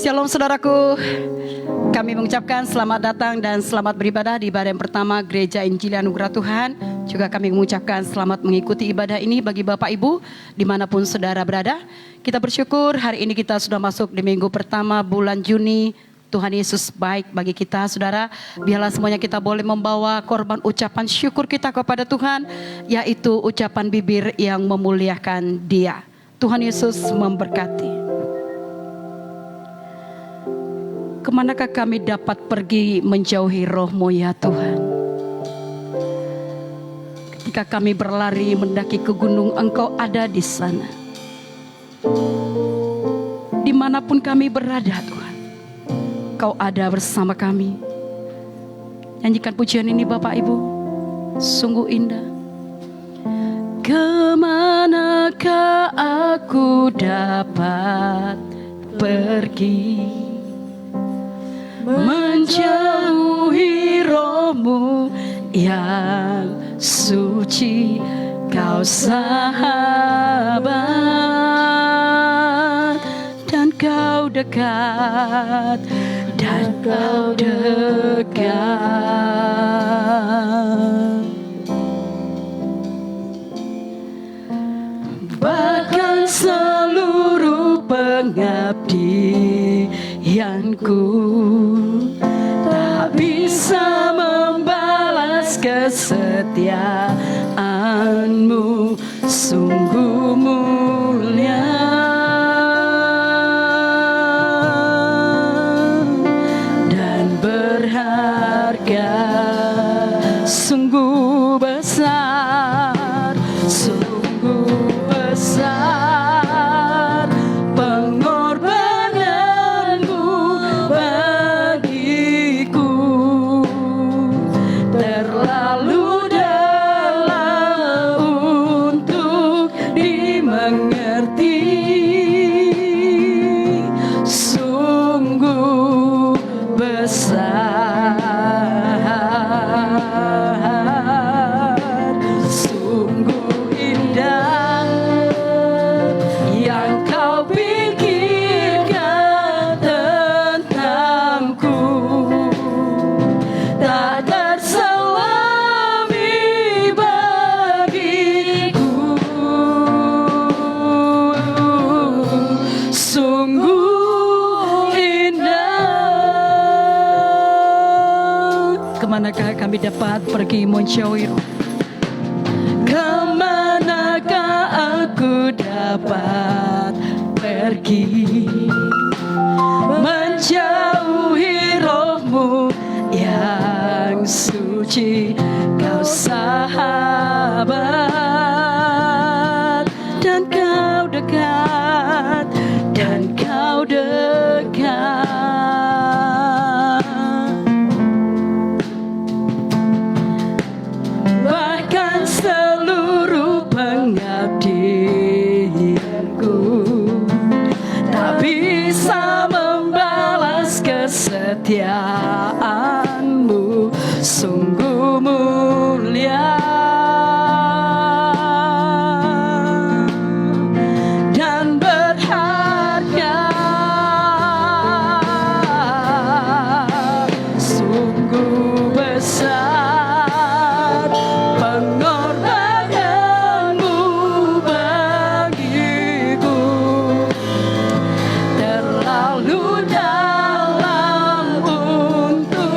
Shalom saudaraku, kami mengucapkan selamat datang dan selamat beribadah di ibadah yang pertama Gereja Injili Anugerah Tuhan. Juga kami mengucapkan selamat mengikuti ibadah ini bagi Bapak Ibu dimanapun saudara berada. Kita bersyukur hari ini kita sudah masuk di minggu pertama bulan Juni. Tuhan Yesus baik bagi kita saudara. Biarlah semuanya kita boleh membawa korban ucapan syukur kita kepada Tuhan, yaitu ucapan bibir yang memuliakan Dia. Tuhan Yesus memberkati. Kemanakah kami dapat pergi menjauhi Roh-Mu ya Tuhan? Ketika kami berlari mendaki ke gunung, Engkau ada di sana. Dimanapun kami berada Tuhan, Engkau ada bersama kami. Nyanyikan pujian ini Bapak Ibu, sungguh indah. Kemanakah aku dapat pergi menjauhi Roh-Mu yang suci, Kau sahabat dan Kau dekat, dan Kau dekat. Bahkan seluruh pengabdianku tak bisa membalas kesetiaan-Mu, sungguh mulia dan berharga, sungguh besar, sungguh besar pengorbananmu bagiku, terlalu dalam untuk dimengerti, sungguh besar, sungguh indah yang Kau pikirkan tentangku, tak terselami bagiku, sungguh indah. Kemanakah kami dapat pergi menjauhi Roh? Kemanakah aku dapat pergi menjauhi Roh-Mu yang suci, Kau sahabat dan Kau dekat, dan Kau dekat. Bahkan seluruh pengabdianku tak bisa membalas kesetiaan-Mu, sungguh mulia dan berharga, sungguh besar pengorbananmu bagiku, terlalu dalam untuk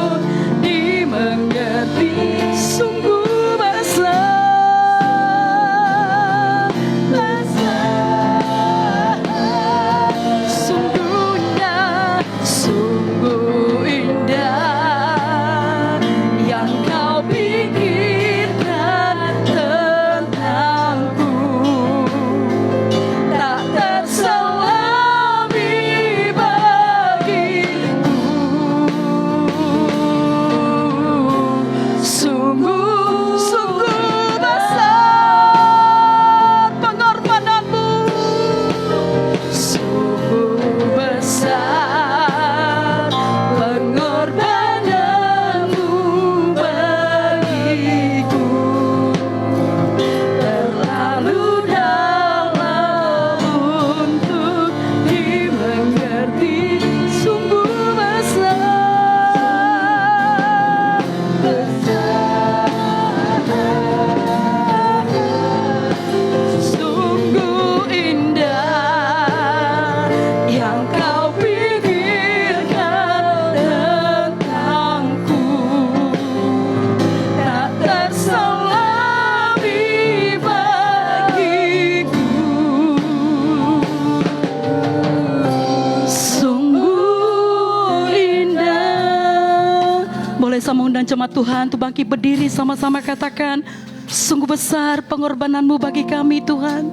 dan jemaat Tuhan untuk bangkit berdiri sama-sama katakan, sungguh besar pengorbananmu bagi kami Tuhan.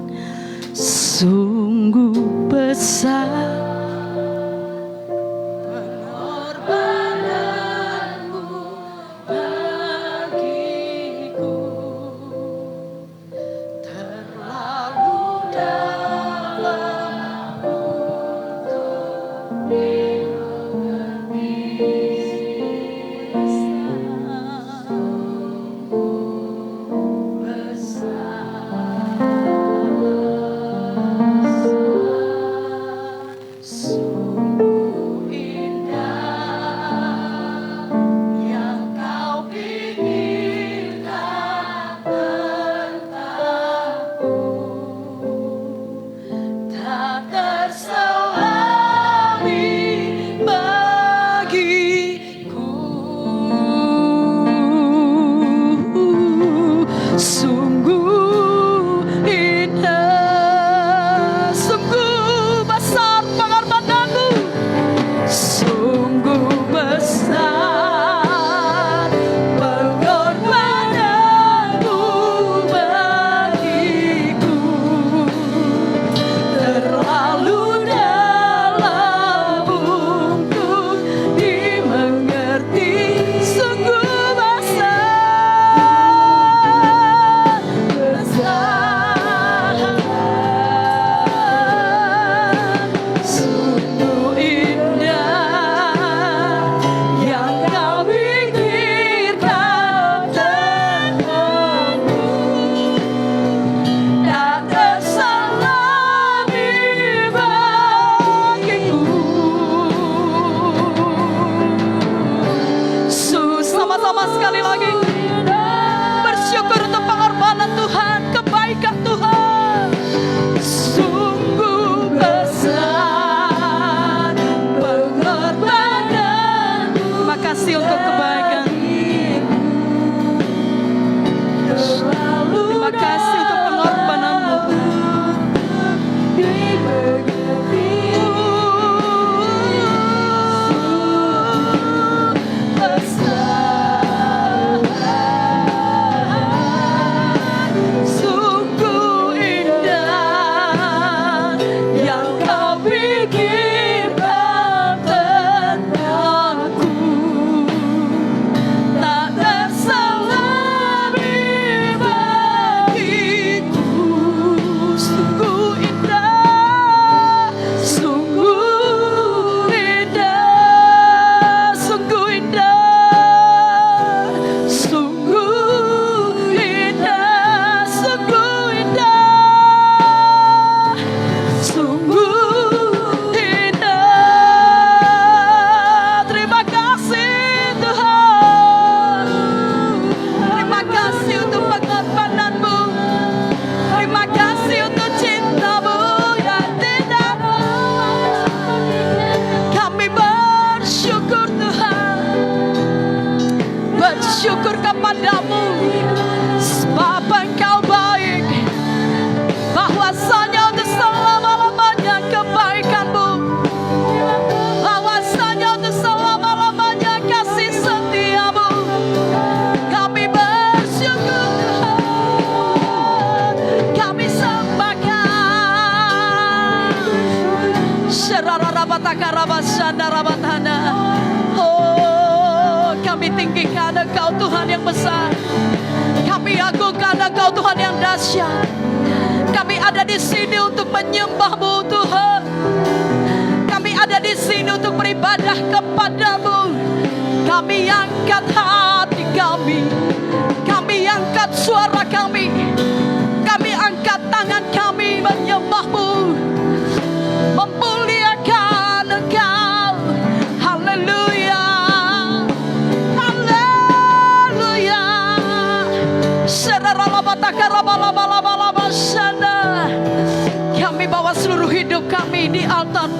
Sungguh besar bersyukur kepadamu sebab Engkau baik, bahwasanya untuk selama-lamanya kebaikanmu, bahwasanya untuk selama-lamanya kasih setiamu. Kami bersyukur Tuhan, kami sembahkan. Syararabataka-rabasyandarabatana. Kami tinggikan Engkau Tuhan yang besar. Kami agungkan Engkau Tuhan yang dahsyat. Kami ada di sini untuk menyembah-Mu Tuhan. Kami ada di sini untuk beribadah kepadamu. Kami angkat hati kami. Kami angkat suara kami. Kami angkat tangan kami menyembah-Mu, memuliakan Engkau. Haleluya. Kami bawa seluruh hidup kami di altar.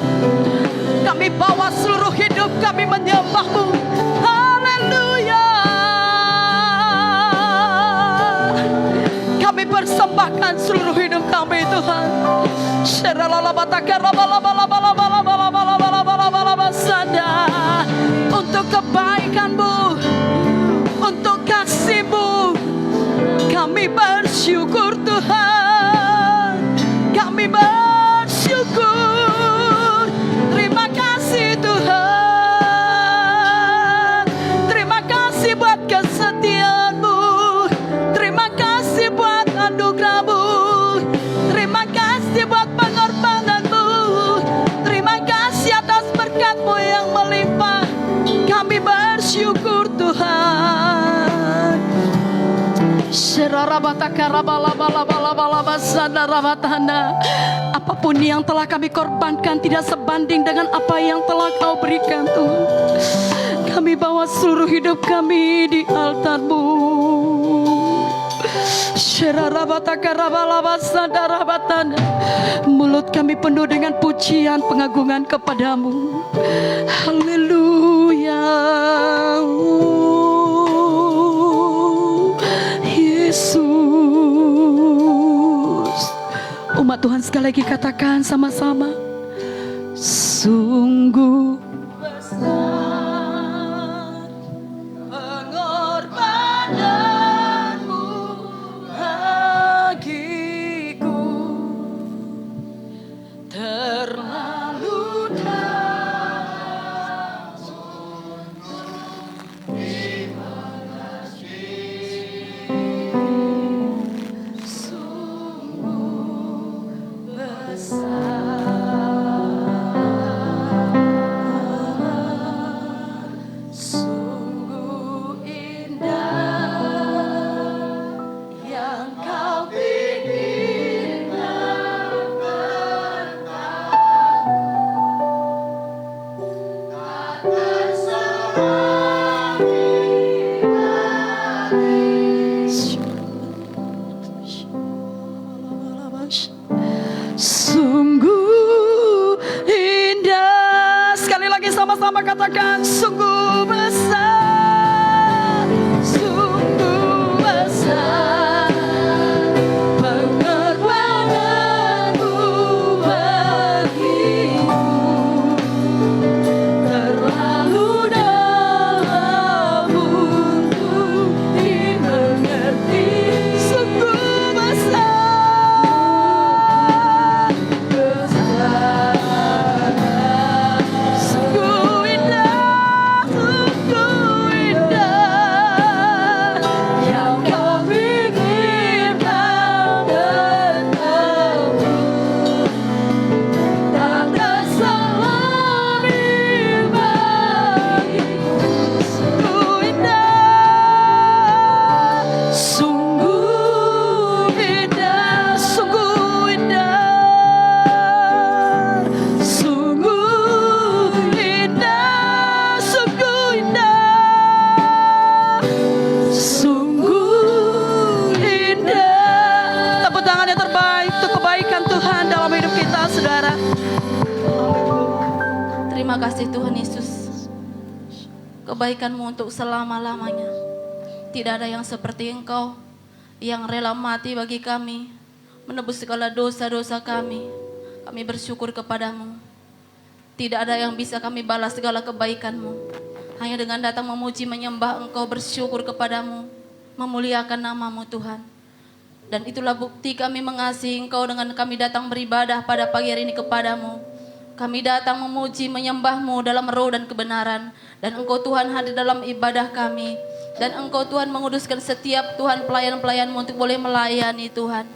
Kami bawa seluruh hidup kami menyembah-Mu. Haleluya. Kami persembahkan seluruh hidup kami Tuhan. Untuk kebaikan-Mu, Apapun yang telah kami korbankan tidak sebanding dengan apa yang telah Kau berikan Tuhan. Kami bawa seluruh hidup kami di altar-Mu. Mulut kami penuh dengan pujian pengagungan kepadamu. Haleluya. Yesus. Umat Tuhan sekali lagi katakan sama-sama. Sungguh besar pengorbananmu bagiku, terlalu dalam terima kasih. Sungguh besar, sungguh indah yang Kau pikirkan akan sungguh indah. Sekali lagi sama-sama katakan, sungguh besar, sungguh besar pengorbananmu bagiku, terlalu dalam untuk dimengerti. Sungguh besar, sungguh indah, sungguh indah yang Kau pikirkan tentangku. Tak ada salahnya bagiku. Sungguh indah, sungguh indah, sungguh indah, sungguh indah, sungguh indah, sungguh indah. Tepuk tangan yang terbaik untuk kebaikan Tuhan dalam hidup kita, saudara. Terima kasih Tuhan Yesus. Kebaikan-Mu untuk selama-lamanya. Tidak ada yang seperti Engkau yang rela mati bagi kami, menebus segala dosa-dosa kami. Kami bersyukur kepadamu. Tidak ada yang bisa kami balas segala kebaikan-Mu. Hanya dengan datang memuji, menyembah Engkau, bersyukur kepadamu, memuliakan nama-Mu Tuhan. Dan itulah bukti kami mengasihi Engkau dengan kami datang beribadah pada pagi hari ini kepadamu. Kami datang memuji, menyembah-Mu dalam roh dan kebenaran. Dan Engkau Tuhan hadir dalam ibadah kami. Dan Engkau Tuhan menguduskan setiap Tuhan pelayan-pelayan-Mu untuk boleh melayani Tuhan.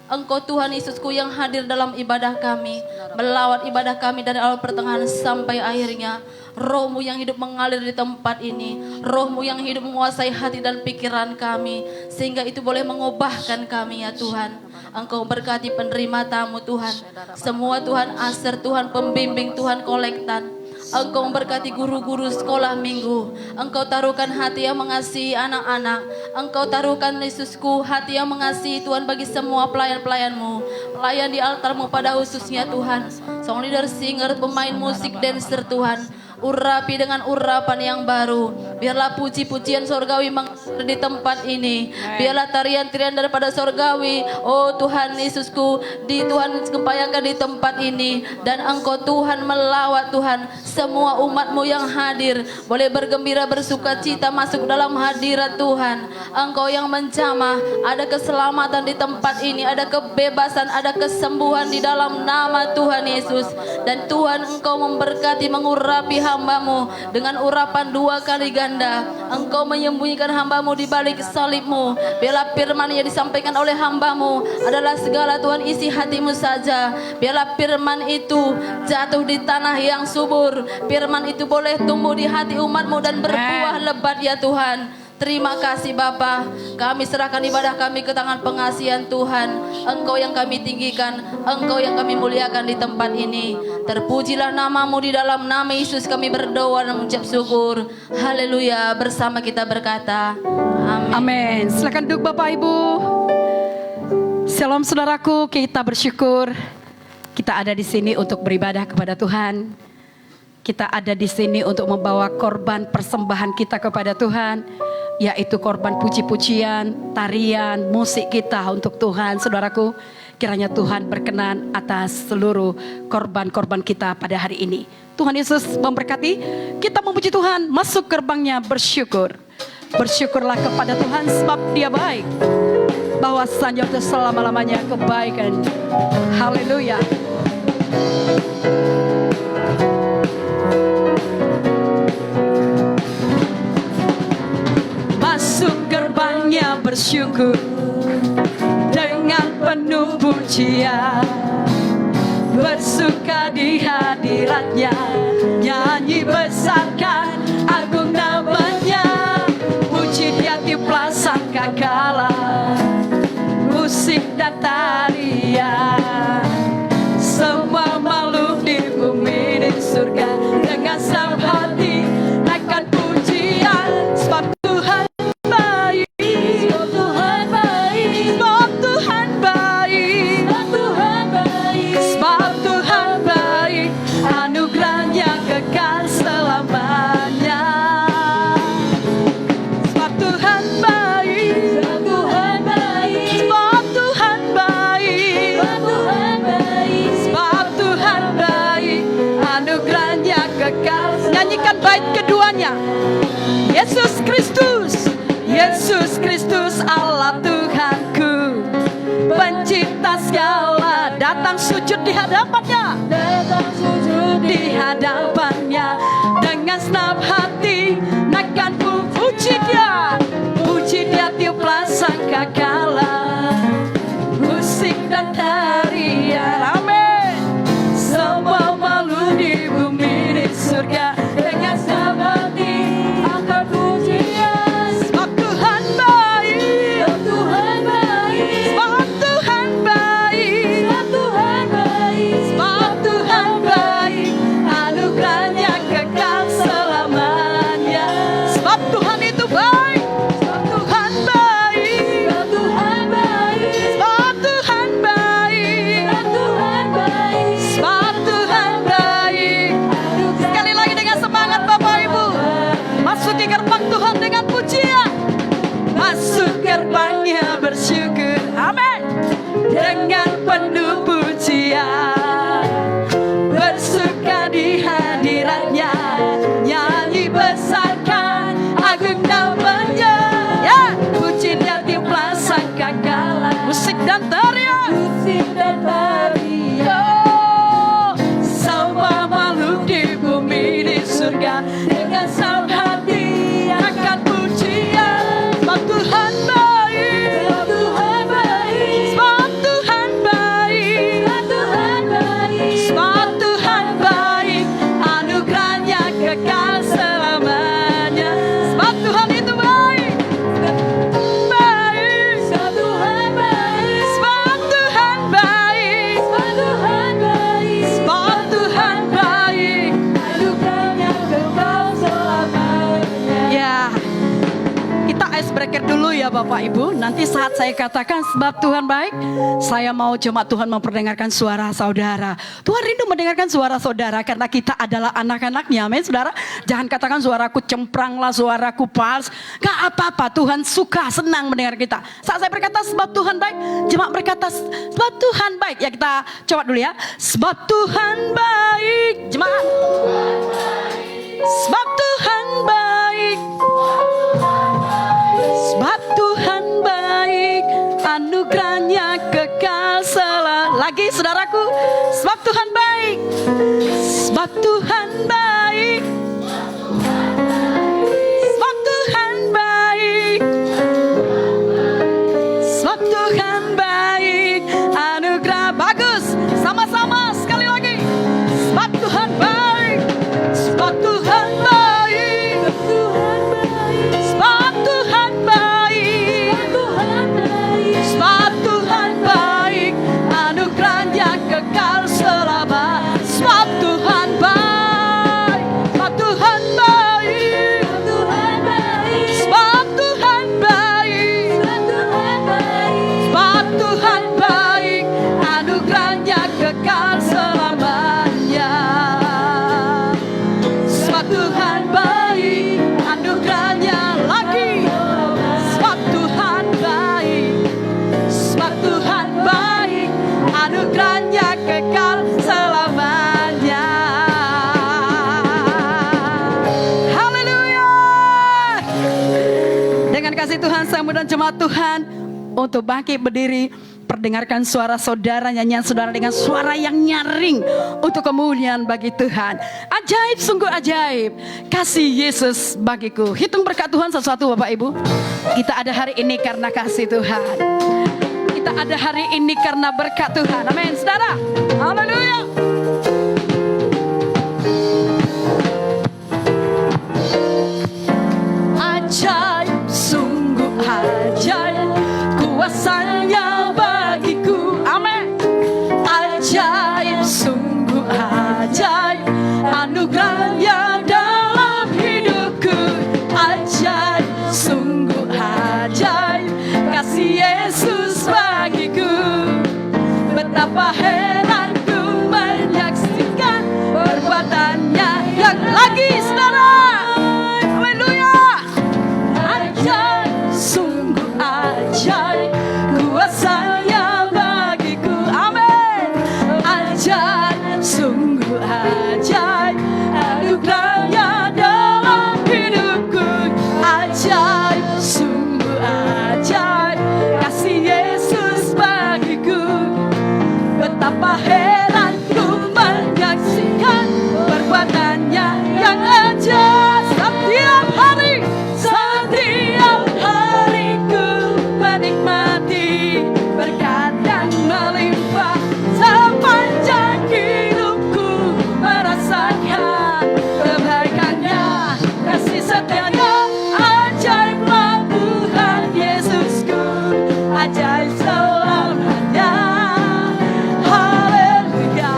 Engkau Tuhan Yesusku yang hadir dalam ibadah kami, melawat ibadah kami dari awal pertengahan sampai akhirnya. Roh-Mu yang hidup mengalir di tempat ini, Roh-Mu yang hidup menguasai hati dan pikiran kami, sehingga itu boleh mengubahkan kami ya Tuhan. Engkau berkati penerima tamu Tuhan, semua Tuhan aser Tuhan, pembimbing Tuhan kolektan. Engkau memberkati guru-guru sekolah minggu. Engkau taruhkan hati yang mengasihi anak-anak. Engkau taruhkan Yesusku hati yang mengasihi Tuhan bagi semua pelayan-pelayan-Mu. Pelayan di altar-Mu pada khususnya Tuhan. Song leader, singer, pemain musik, dancer Tuhan. Urapi dengan urapan yang baru. Biarlah puji-pujian sorgawi mengalir di tempat ini. Biarlah tarian-tarian daripada sorgawi, oh Tuhan Yesusku, di Tuhan kempayakan di tempat ini. Dan Engkau Tuhan melawat Tuhan, semua umat-Mu yang hadir boleh bergembira, bersuka cita masuk dalam hadirat Tuhan. Engkau yang menjamah, ada keselamatan di tempat ini, ada kebebasan, ada kesembuhan di dalam nama Tuhan Yesus. Dan Tuhan Engkau memberkati, mengurapi hamba-Mu dengan urapan 2 kali ganda. Engkau menyembunyikan hamba-Mu di balik salib-Mu. Biarlah firman yang disampaikan oleh hamba-Mu adalah segala Tuhan isi hati-Mu saja. Biarlah firman itu jatuh di tanah yang subur. Firman itu boleh tumbuh di hati umat-Mu dan berbuah lebat ya Tuhan. Terima kasih Bapa. Kami serahkan ibadah kami ke tangan pengasihan Tuhan. Engkau yang kami tinggikan, Engkau yang kami muliakan di tempat ini. Terpujilah namamu, di dalam nama Yesus kami berdoa dan mengucap syukur. Haleluya. Bersama kita berkata amin. Amin. Silakan duduk Bapak Ibu. Shalom saudaraku, kita bersyukur kita ada di sini untuk beribadah kepada Tuhan. Kita ada di sini untuk membawa korban persembahan kita kepada Tuhan, yaitu korban puji-pujian, tarian, musik kita untuk Tuhan. Saudaraku, kiranya Tuhan berkenan atas seluruh korban-korban kita pada hari ini. Tuhan Yesus memberkati. Kita memuji Tuhan, masuk gerbangnya bersyukur. Bersyukurlah kepada Tuhan sebab Dia baik. Bahwasanya untuk selama-lamanya kebaikan. Haleluya. Masuk gerbangnya bersyukur dengan penuh pujian, bersuka di hadiratnya, nyanyi besarkan agung namanya, puji Dia tiuplah sangkakala, musik dan tarian, semua makhluk di bumi di surga dengan senang hati naikkan pujian sebab Tuhan baik, sebab Tuhan baik, sebab Tuhan baik, sebab Tuhan baik, sebab Tuhan baik, anugerahnya kekal selamanya. Sebab Tuhan baik, sebab Tuhan baik, sebab Tuhan baik, sebab Tuhan baik, sebab Tuhan baik, anugerahnya kekal. Nyanyikan bait keduanya. Yesus Kristus, Yesus Kristus Allah Tuhanku, pencipta segala, datang sujud di hadapannya, datang sujud di hadapannya, dengan senang hati naikkan puji Dia, puji Dia tiuplah sangkakala, musik dan tarian. Amin. Semua makhluk di bumi di surga dengan senang hati akan pujian sebab Tuhan baik, sebab Tuhan baik, sebab Tuhan baik, sebab Tuhan baik, sebab Tuhan baik, anugerahnya kekal selamanya. Sebab Tuhan itu baik, sebab Tuhan baik, sebab Tuhan baik, sebab Tuhan baik, sebab Tuhan baik, sebab Tuhan baik. Sekali lagi dengan semangat Bapak Ibu, masuki gerbang Tuhan dengan pujian, masuk gerbangnya bersyukur, amin, dengan penuh pujian, bersuka di hadiratnya, nyanyi besarkan agung namanya, ya, puji Dia tiuplah sangkakala, musik dan tarian, musik dan tarian. Oh, semua makhluk di bumi di surga dengan senang hati akan pujian sebab Tuhan baik, sebab Tuhan baik, sebab Tuhan baik, sebab Tuhan baik, sebab Tuhan baik, anugerahnya kekal selamanya. Sebab Tuhan itu baik, baik, sebab Tuhan baik, sebab Tuhan baik, sebab Tuhan baik, sebab Tuhan baik, anugerahnya kekal selamanya. Ya, kita icebreaker dulu ya Bapak Ibu. Nanti saat saya katakan sebab Tuhan baik, saya mau cuma Tuhan memperdengarkan suara saudara. Tuhan rindu mendengarkan suara saudara karena kita adalah anak-anaknya. Amin saudara. Jangan katakan suaraku cemprang lah, suaraku pals. Gak apa-apa, Tuhan suka, senang mendengar kita. Saat saya berkata sebab Tuhan baik, jemaat berkata sebab Tuhan baik. Ya kita coba dulu ya. Sebab Tuhan baik, jemaat. Sebab Tuhan baik, sebab Tuhan baik, anugerahnya kekal lagi saudaraku. Sebab Tuhan baik, sebab Tuhan baik, sebab Tuhan baik, sebab Tuhan baik, anugerah. Bagus, sama-sama sekali lagi. Sebab Tuhan baik, sebab Tuhan baik, sebab Tuhan mudah-mudahan jemaat Tuhan untuk bangkit berdiri, perdengarkan suara saudara, nyanyian saudara dengan suara yang nyaring untuk kemuliaan bagi Tuhan. Ajaib, sungguh ajaib kasih Yesus bagiku. Hitung berkat Tuhan sesuatu Bapak Ibu. Kita ada hari ini karena kasih Tuhan. Kita ada hari ini karena berkat Tuhan. Amin, saudara. Haleluya. Ajaib, sungguh ajaib kuasanya bagiku. Amin. Ajaib, sungguh ajaib anugerahnya dalam hidupku. Ajaib, sungguh ajaib kasih Yesus bagiku. Betapa heran ku menyaksikan perbuatannya yang lagi, saudara. Haleluya. Ajaib, sungguh ajaib kuasanya bagiku. Amin. Ajaib, sungguh ajaib anugerahnya dalam hidupku. Ajaib, sungguh ajaib kasih Yesus bagiku. Betapa heran ku menyaksikan perbuatannya yang ajaib. Setiap hari ku menikmati berkat yang melimpah. Sepanjang hidupku merasakan kebaikannya, kasih setianya. Ajaiblah Tuhan Yesusku, ajaib selamanya. Haleluya,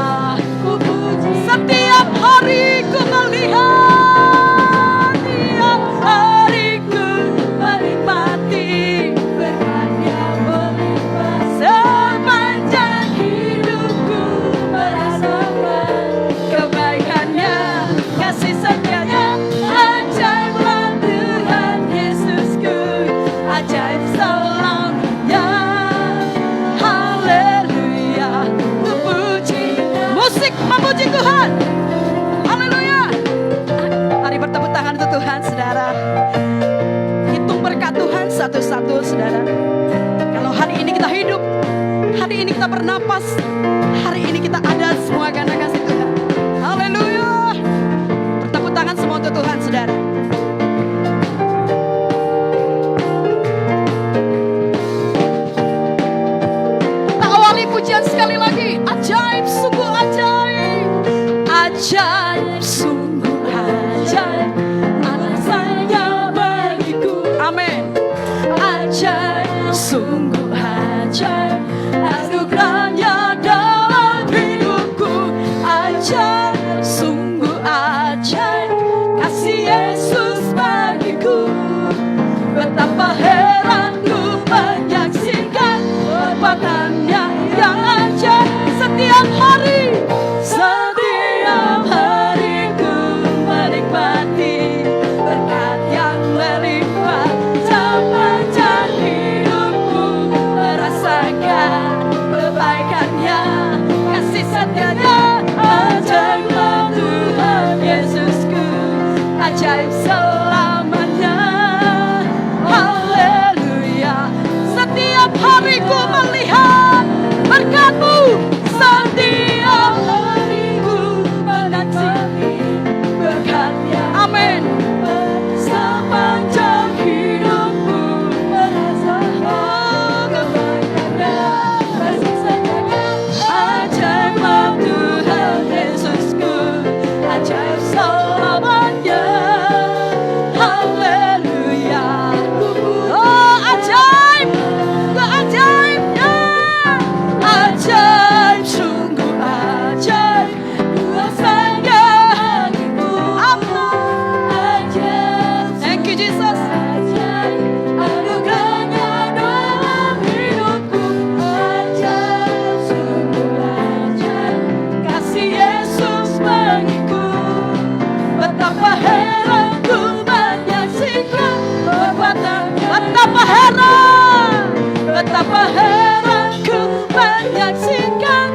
ku puji. Setiap hari ku melihat, tiap hari ku menikmati berkat yang melimpah. Sepanjang hidupku merasakan kebaikannya, kasih setianya. Ajaiblah Tuhan Yesusku, ajaib selamanya. Haleluya, ku puji. Musik memuji Tuhan. Haleluya. Mari bertepuk tangan untuk Tuhan, saudara. Hitung berkat Tuhan satu-satu, saudara. Kalau hari ini kita hidup, hari ini kita bernapas, hari ini kita ada, semua karena kasih Tuhan. Haleluya. Bertepuk tangan semua untuk Tuhan, saudara. Kita awali pujian sekali lagi. Ajaib, sungguh ajaib. Ajaib, sungguh ajaib alasannya bagiku. Amin. Ajaib, sungguh ajaib anugerahnya dalam hidupku. Ajaib, sungguh ajaib kasih Yesus bagiku. Betapa heran ku menyaksikan perbuatannya yang ajaib. Setiap hari ku menikmati berkat yang melimpah. Sepanjang hidupku merasakan kebaikannya, kasih setianya. Ajaiblah Tuhan Yesusku, ajaib selamanya. Haleluya. Setiap hari ku melihat berkat-Mu. Setiap hari ku menanti berkat-Nya. Amin. Sepanjang hidupku merasakan kebaikannya, kasih setianya. Ajaiblah Tuhan Yesusku, ajaib selamanya. Haleluya. Oh, ajaib, ajaibnya. Ajaib, sungguh ajaib kuasanya bagiku. Ajaib, thank you Jesus. Ajaib anugerahnya dalam hidupku. Ajaib, sungguh ajaib kasih Yesus bagiku. Betapa heran ku menyaksikan perbuatannya. Betapa heran ku menyaksikan.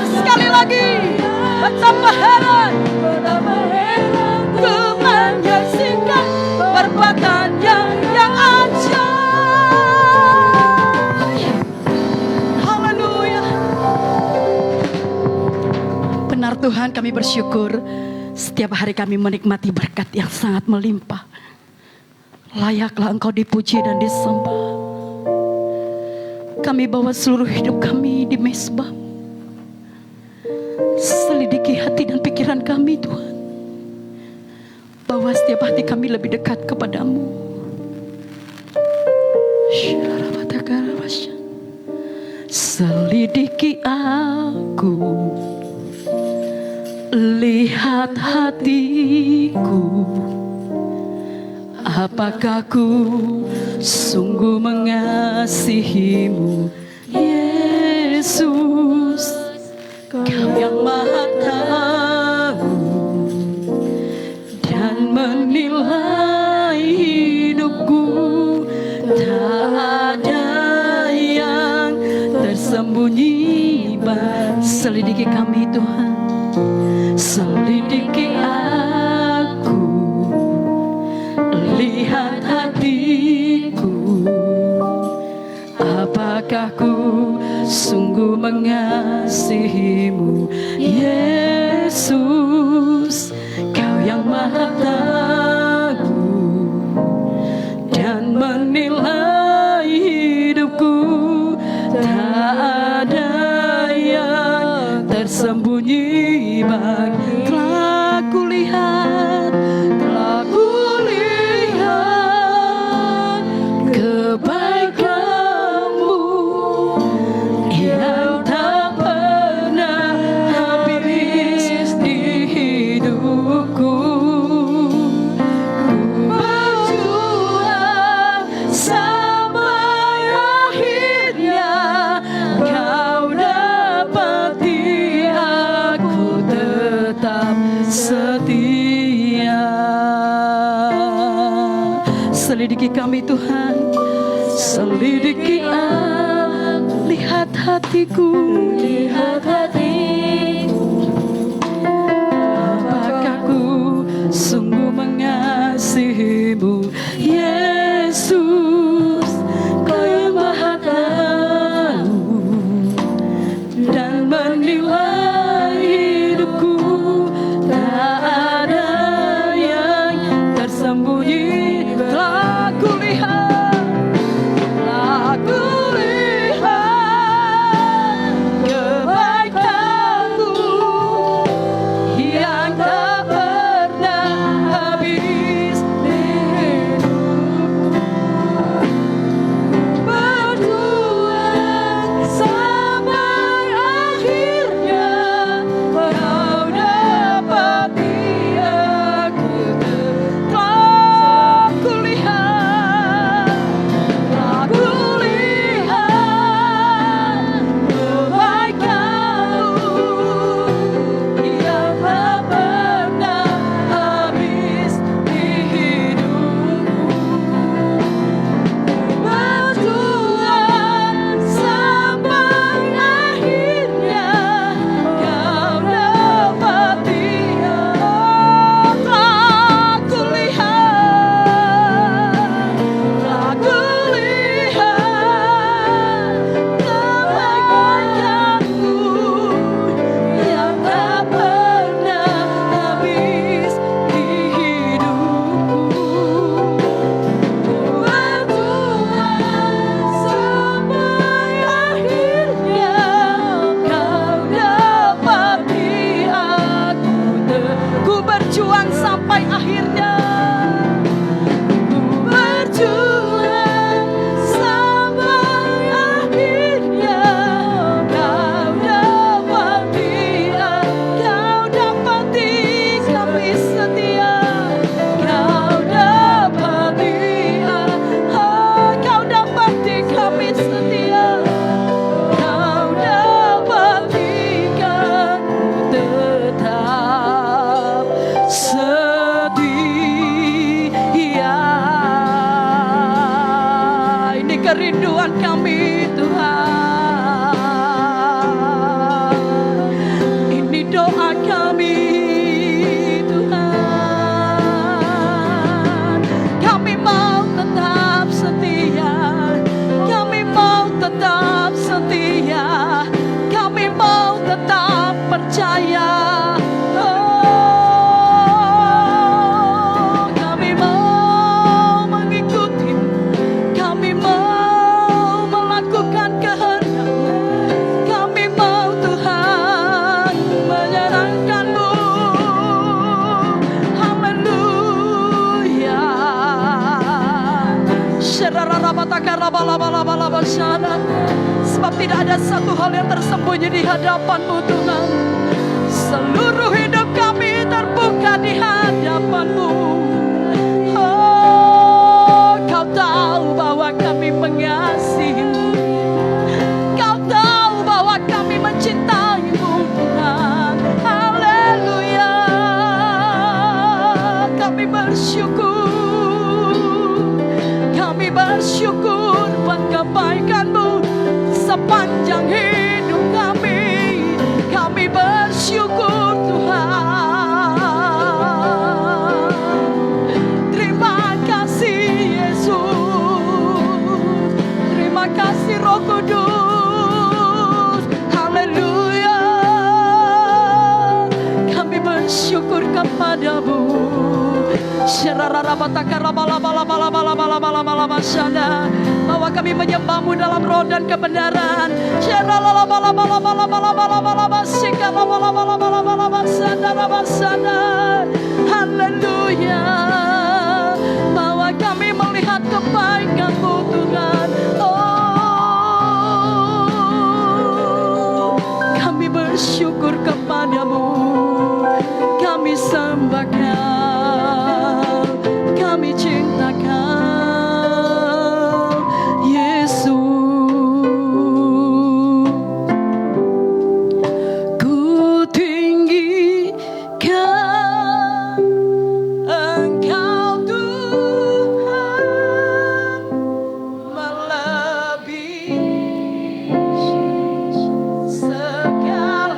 Sekali lagi, betapa heran ku menyaksikan perbuatannya yang ajaib. Tuhan, kami bersyukur setiap hari kami menikmati berkat yang sangat melimpah. Layaklah Engkau dipuji dan disembah. Kami bawa seluruh hidup kami di mezbah. Selidiki hati dan pikiran kami Tuhan. Bawa setiap hati kami lebih dekat kepadamu. Selidiki aku, lihat hatiku, apakah ku sungguh mengasihimu, Yesus. Kau yang maha tahu dan menilai hidupku, tak ada yang tersembunyi. Selidiki kami Tuhan, selidiki aku, lihat hatiku, apakah ku sungguh mengasihimu, Yesus. Kau yang maha tahu dan menilai hidupku, tak ada yang tersembunyi bagi. Telah kulihat kebaikan-Mu yang tak pernah habis di hidupku. Ku berjuang sampai akhirnya Kau dapati aku tetap setia. Selidiki kami Tuhan, selidiki aku, lihat hatiku, apakah ku sungguh mengasihimu, Yesus. Kau yang maha tahu dan menilai hidupku, tak ada yang tersembunyi. Telah kulihat kebaikan-Mu yang tak pernah habis di hidupku. Berjuang sampai akhirnya Kau dapati aku. Telah kulihat kebaikan-Mu yang tak pernah habis di hidupku. Berjuang sampai akhirnya Kau dapati aku. Telah kulihat kebaikan-Mu yang tak pernah habis di hidupku. Berjuang sampai akhirnya Kau dapati aku. Ku berjuang sampai akhirnya. Ku berjuang sampai akhirnya Kau dapati kami setia. Kau dapati kami setia. Kau dapati kan ku tetap setia. Sebab tidak ada satu hal yang tersembunyi di hadapan-Mu Tuhan. Seluruh hidup kami terbuka di hadapan-Mu. Oh, Kau tahu bahwa kami mengasihi-Mu. Kau tahu bahwa kami mencintai-Mu Tuhan. Haleluya. Kami bersyukur. Kami bersyukur buat kebaikan-Mu sepanjang hidup kami. Kami bersyukur Tuhan. Terima kasih Yesus. Terima kasih Roh Kudus. Haleluya. Kami bersyukur kepada-Mu. Bahwa kami menyembah-Mu dalam roh dan kebenaran. Haleluya. Bahwa kami melihat kebaikan-Mu Tuhan. Oh, kami bersyukur kepada-Mu. Kami sembah Kau. Kami cinta Kau, Yesus. Ku tinggikan Engkau Tuhan, melebihi segalanya,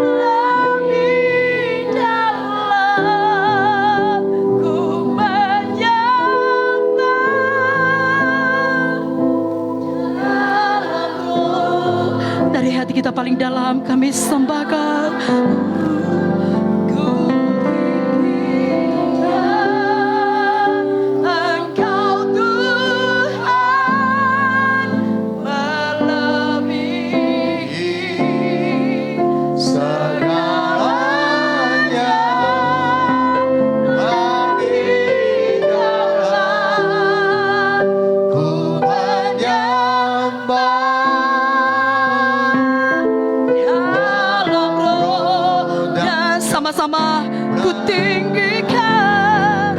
lebih dalam ku menyembah dalam roh. Dari hati kita paling dalam kami sembah Kau. Ku tinggikan Engkau Tuhan, melebihi segalanya, lebih dalam ku menyembah dalam roh. Dan sama-sama ku tinggikan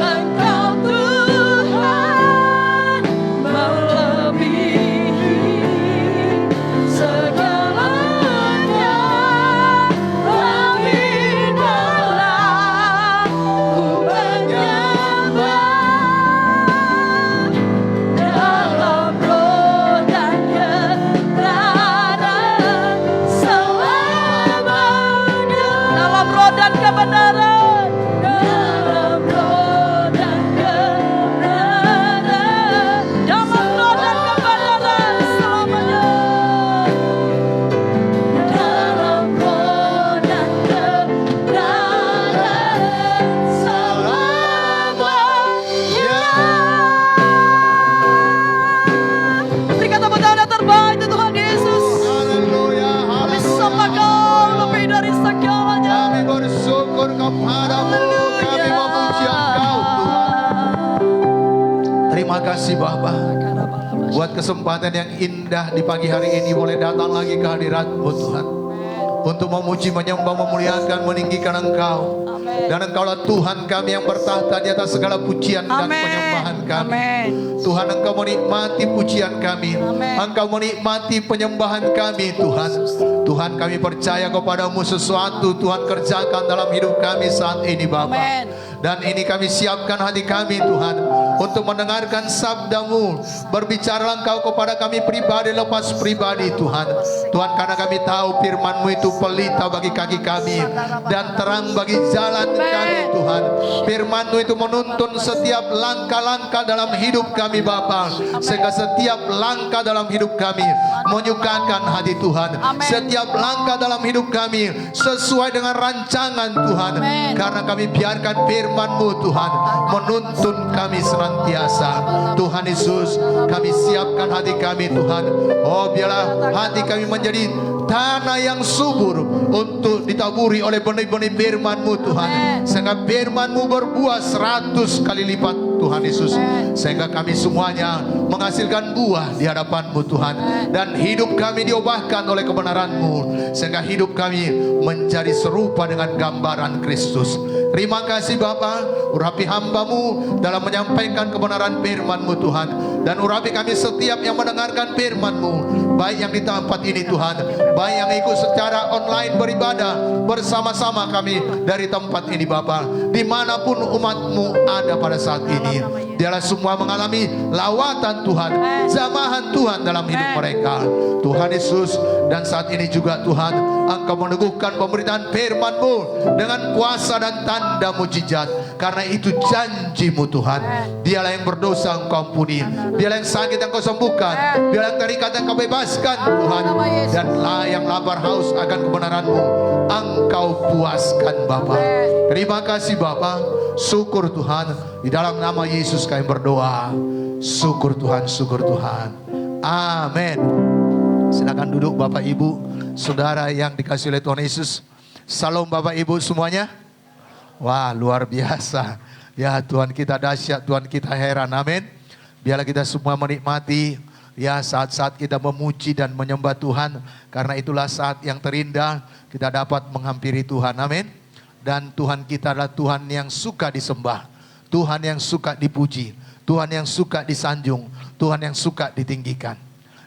Engkau Tuhan, melebihi segalanya, lebih dalam ku menyembah dalam roh dan kebenaran selamanya. Dalam roh dan kebenaran. Dalam roh dan kebenaran. Dalam roh dan kebenaran selamanya. Dalam roh dan kebenaran selamanya. Berikan tepuk tangan yang terbaik untuk Tuhan Yesus. Haleluya, Kami sembah Kau lebih dari segalanya. kami bersyukur kepadamu, kami memuji Engkau Tuhan. Terima kasih Bapa buat kesempatan yang indah di pagi hari ini boleh datang lagi ke hadirat-Mu Tuhan, untuk memuji, menyembah, memuliakan, meninggikan Engkau. Dan Engkaulah Tuhan kami yang bertahta di atas segala pujian dan penyembahan kami. Amin. Tuhan, Engkau menikmati pujian kami. Amin. Engkau menikmati penyembahan kami Tuhan. Tuhan, kami percaya kepadamu sesuatu Tuhan kerjakan dalam hidup kami saat ini Bapa. Amin. Dan ini kami siapkan hati kami Tuhan untuk mendengarkan sabda-Mu. Berbicaralah Engkau kepada kami pribadi lepas pribadi Tuhan. Tuhan, karena kami tahu firman-Mu itu pelita bagi kaki kami dan terang bagi jalan kami Tuhan. Firman-Mu itu menuntun setiap langkah-langkah dalam hidup kami Bapa, sehingga setiap langkah dalam hidup kami menyukakan hati Tuhan. Setiap langkah dalam hidup kami sesuai dengan rancangan Tuhan. Karena kami biarkan firman-Mu Tuhan menuntun kami senantiasa. Tuhan Yesus, kami siapkan hati kami Tuhan. Oh, biarlah hati kami menjadi tanah yang subur untuk ditaburi oleh benih-benih firman-Mu Tuhan, sehingga firman-Mu berbuah 100 kali lipat Tuhan Yesus, sehingga kami semuanya menghasilkan buah di hadapan-Mu Tuhan, dan hidup kami diubahkan oleh kebenaran-Mu, sehingga hidup kami menjadi serupa dengan gambaran Kristus. Terima kasih Bapa, urapi hamba-Mu dalam menyampaikan kebenaran firman-Mu Tuhan, dan urapi kami setiap yang mendengarkan firman-Mu, baik yang di tempat ini Tuhan, baik yang ikut secara online beribadah bersama-sama kami dari tempat ini Bapa, dimanapun umat-Mu ada pada saat ini, biarlah semua mengalami lawatan Tuhan, jamahan Tuhan dalam hidup mereka Tuhan Yesus. Dan saat ini juga Tuhan, Engkau meneguhkan pemberitaan firman-Mu dengan kuasa dan tanda mujizat, karena itu janji-Mu Tuhan. Dialah yang berdosa Engkau ampuni, dialah yang sakit Engkau sembuhkan, dialah yang terikat Engkau bebaskan Tuhan, dan yang lapar haus akan kebenaran-Mu Engkau puaskan Bapa. Terima kasih Bapa, syukur Tuhan, di dalam nama Yesus kami berdoa. Syukur Tuhan, syukur Tuhan. Amin. Silakan duduk Bapak Ibu, saudara yang dikasihi oleh Tuhan Yesus. Salam Bapak Ibu semuanya. Wah, luar biasa. Ya, Tuhan kita dahsyat, Tuhan kita heran. Amin. Biarlah kita semua menikmati ya saat-saat kita memuji dan menyembah Tuhan, karena itulah saat yang terindah kita dapat menghampiri Tuhan. Amin. Dan Tuhan kita adalah Tuhan yang suka disembah, Tuhan yang suka dipuji, Tuhan yang suka disanjung, Tuhan yang suka ditinggikan.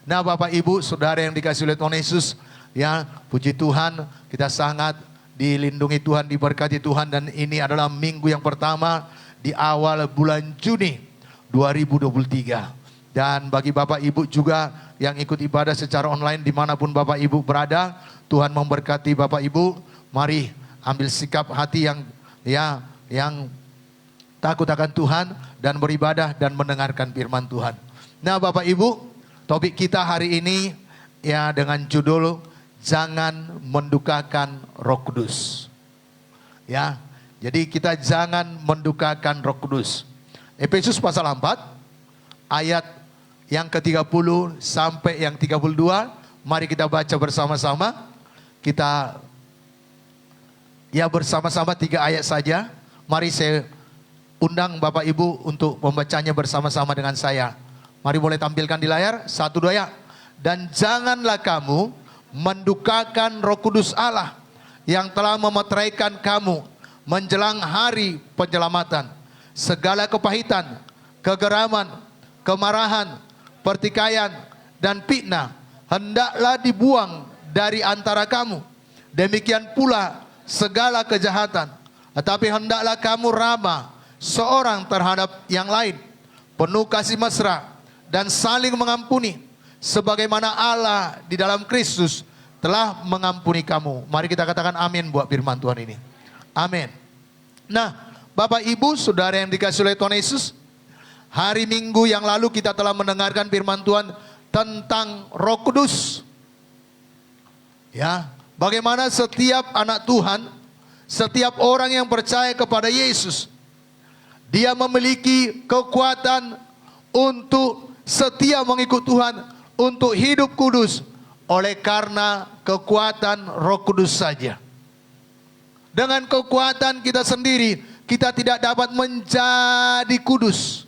Nah Bapak Ibu saudara yang dikasihi oleh Tuhan Yesus, ya puji Tuhan, kita sangat dilindungi Tuhan, diberkati Tuhan, dan ini adalah minggu yang pertama di awal bulan Juni 2023. Dan bagi Bapak Ibu juga yang ikut ibadah secara online dimanapun Bapak Ibu berada, Tuhan memberkati Bapak Ibu. Mari ambil sikap hati yang takut akan Tuhan dan beribadah dan mendengarkan firman Tuhan. Nah Bapak Ibu, topik kita hari ini ya dengan judul jangan mendukakan Roh Kudus. Ya, jadi kita jangan mendukakan Roh Kudus. Efesus pasal 4 ayat yang ke-30 sampai yang 32. Mari kita baca bersama-sama. Kita ya bersama-sama 3 ayat saja. Mari saya undang Bapak Ibu untuk membacanya bersama-sama dengan saya. Mari boleh tampilkan di layar, 1, 2 ya. Dan janganlah kamu mendukakan Roh Kudus Allah yang telah memeteraikan kamu menjelang hari penyelamatan. Segala kepahitan, kegeraman, kemarahan, pertikaian, dan fitnah hendaklah dibuang dari antara kamu. Demikian pula segala kejahatan. Tetapi hendaklah kamu ramah seorang terhadap yang lain, penuh kasih mesra, dan saling mengampuni, sebagaimana Allah di dalam Kristus telah mengampuni kamu. Mari kita katakan amin buat firman Tuhan ini. Amin. Nah, Bapak Ibu, saudara yang dikasihi oleh Tuhan Yesus, hari Minggu yang lalu kita telah mendengarkan firman Tuhan tentang Roh Kudus. Ya, bagaimana setiap anak Tuhan, setiap orang yang percaya kepada Yesus, dia memiliki kekuatan untuk setia mengikut Tuhan, untuk hidup kudus, oleh karena kekuatan Roh Kudus saja. Dengan kekuatan kita sendiri, kita tidak dapat menjadi kudus.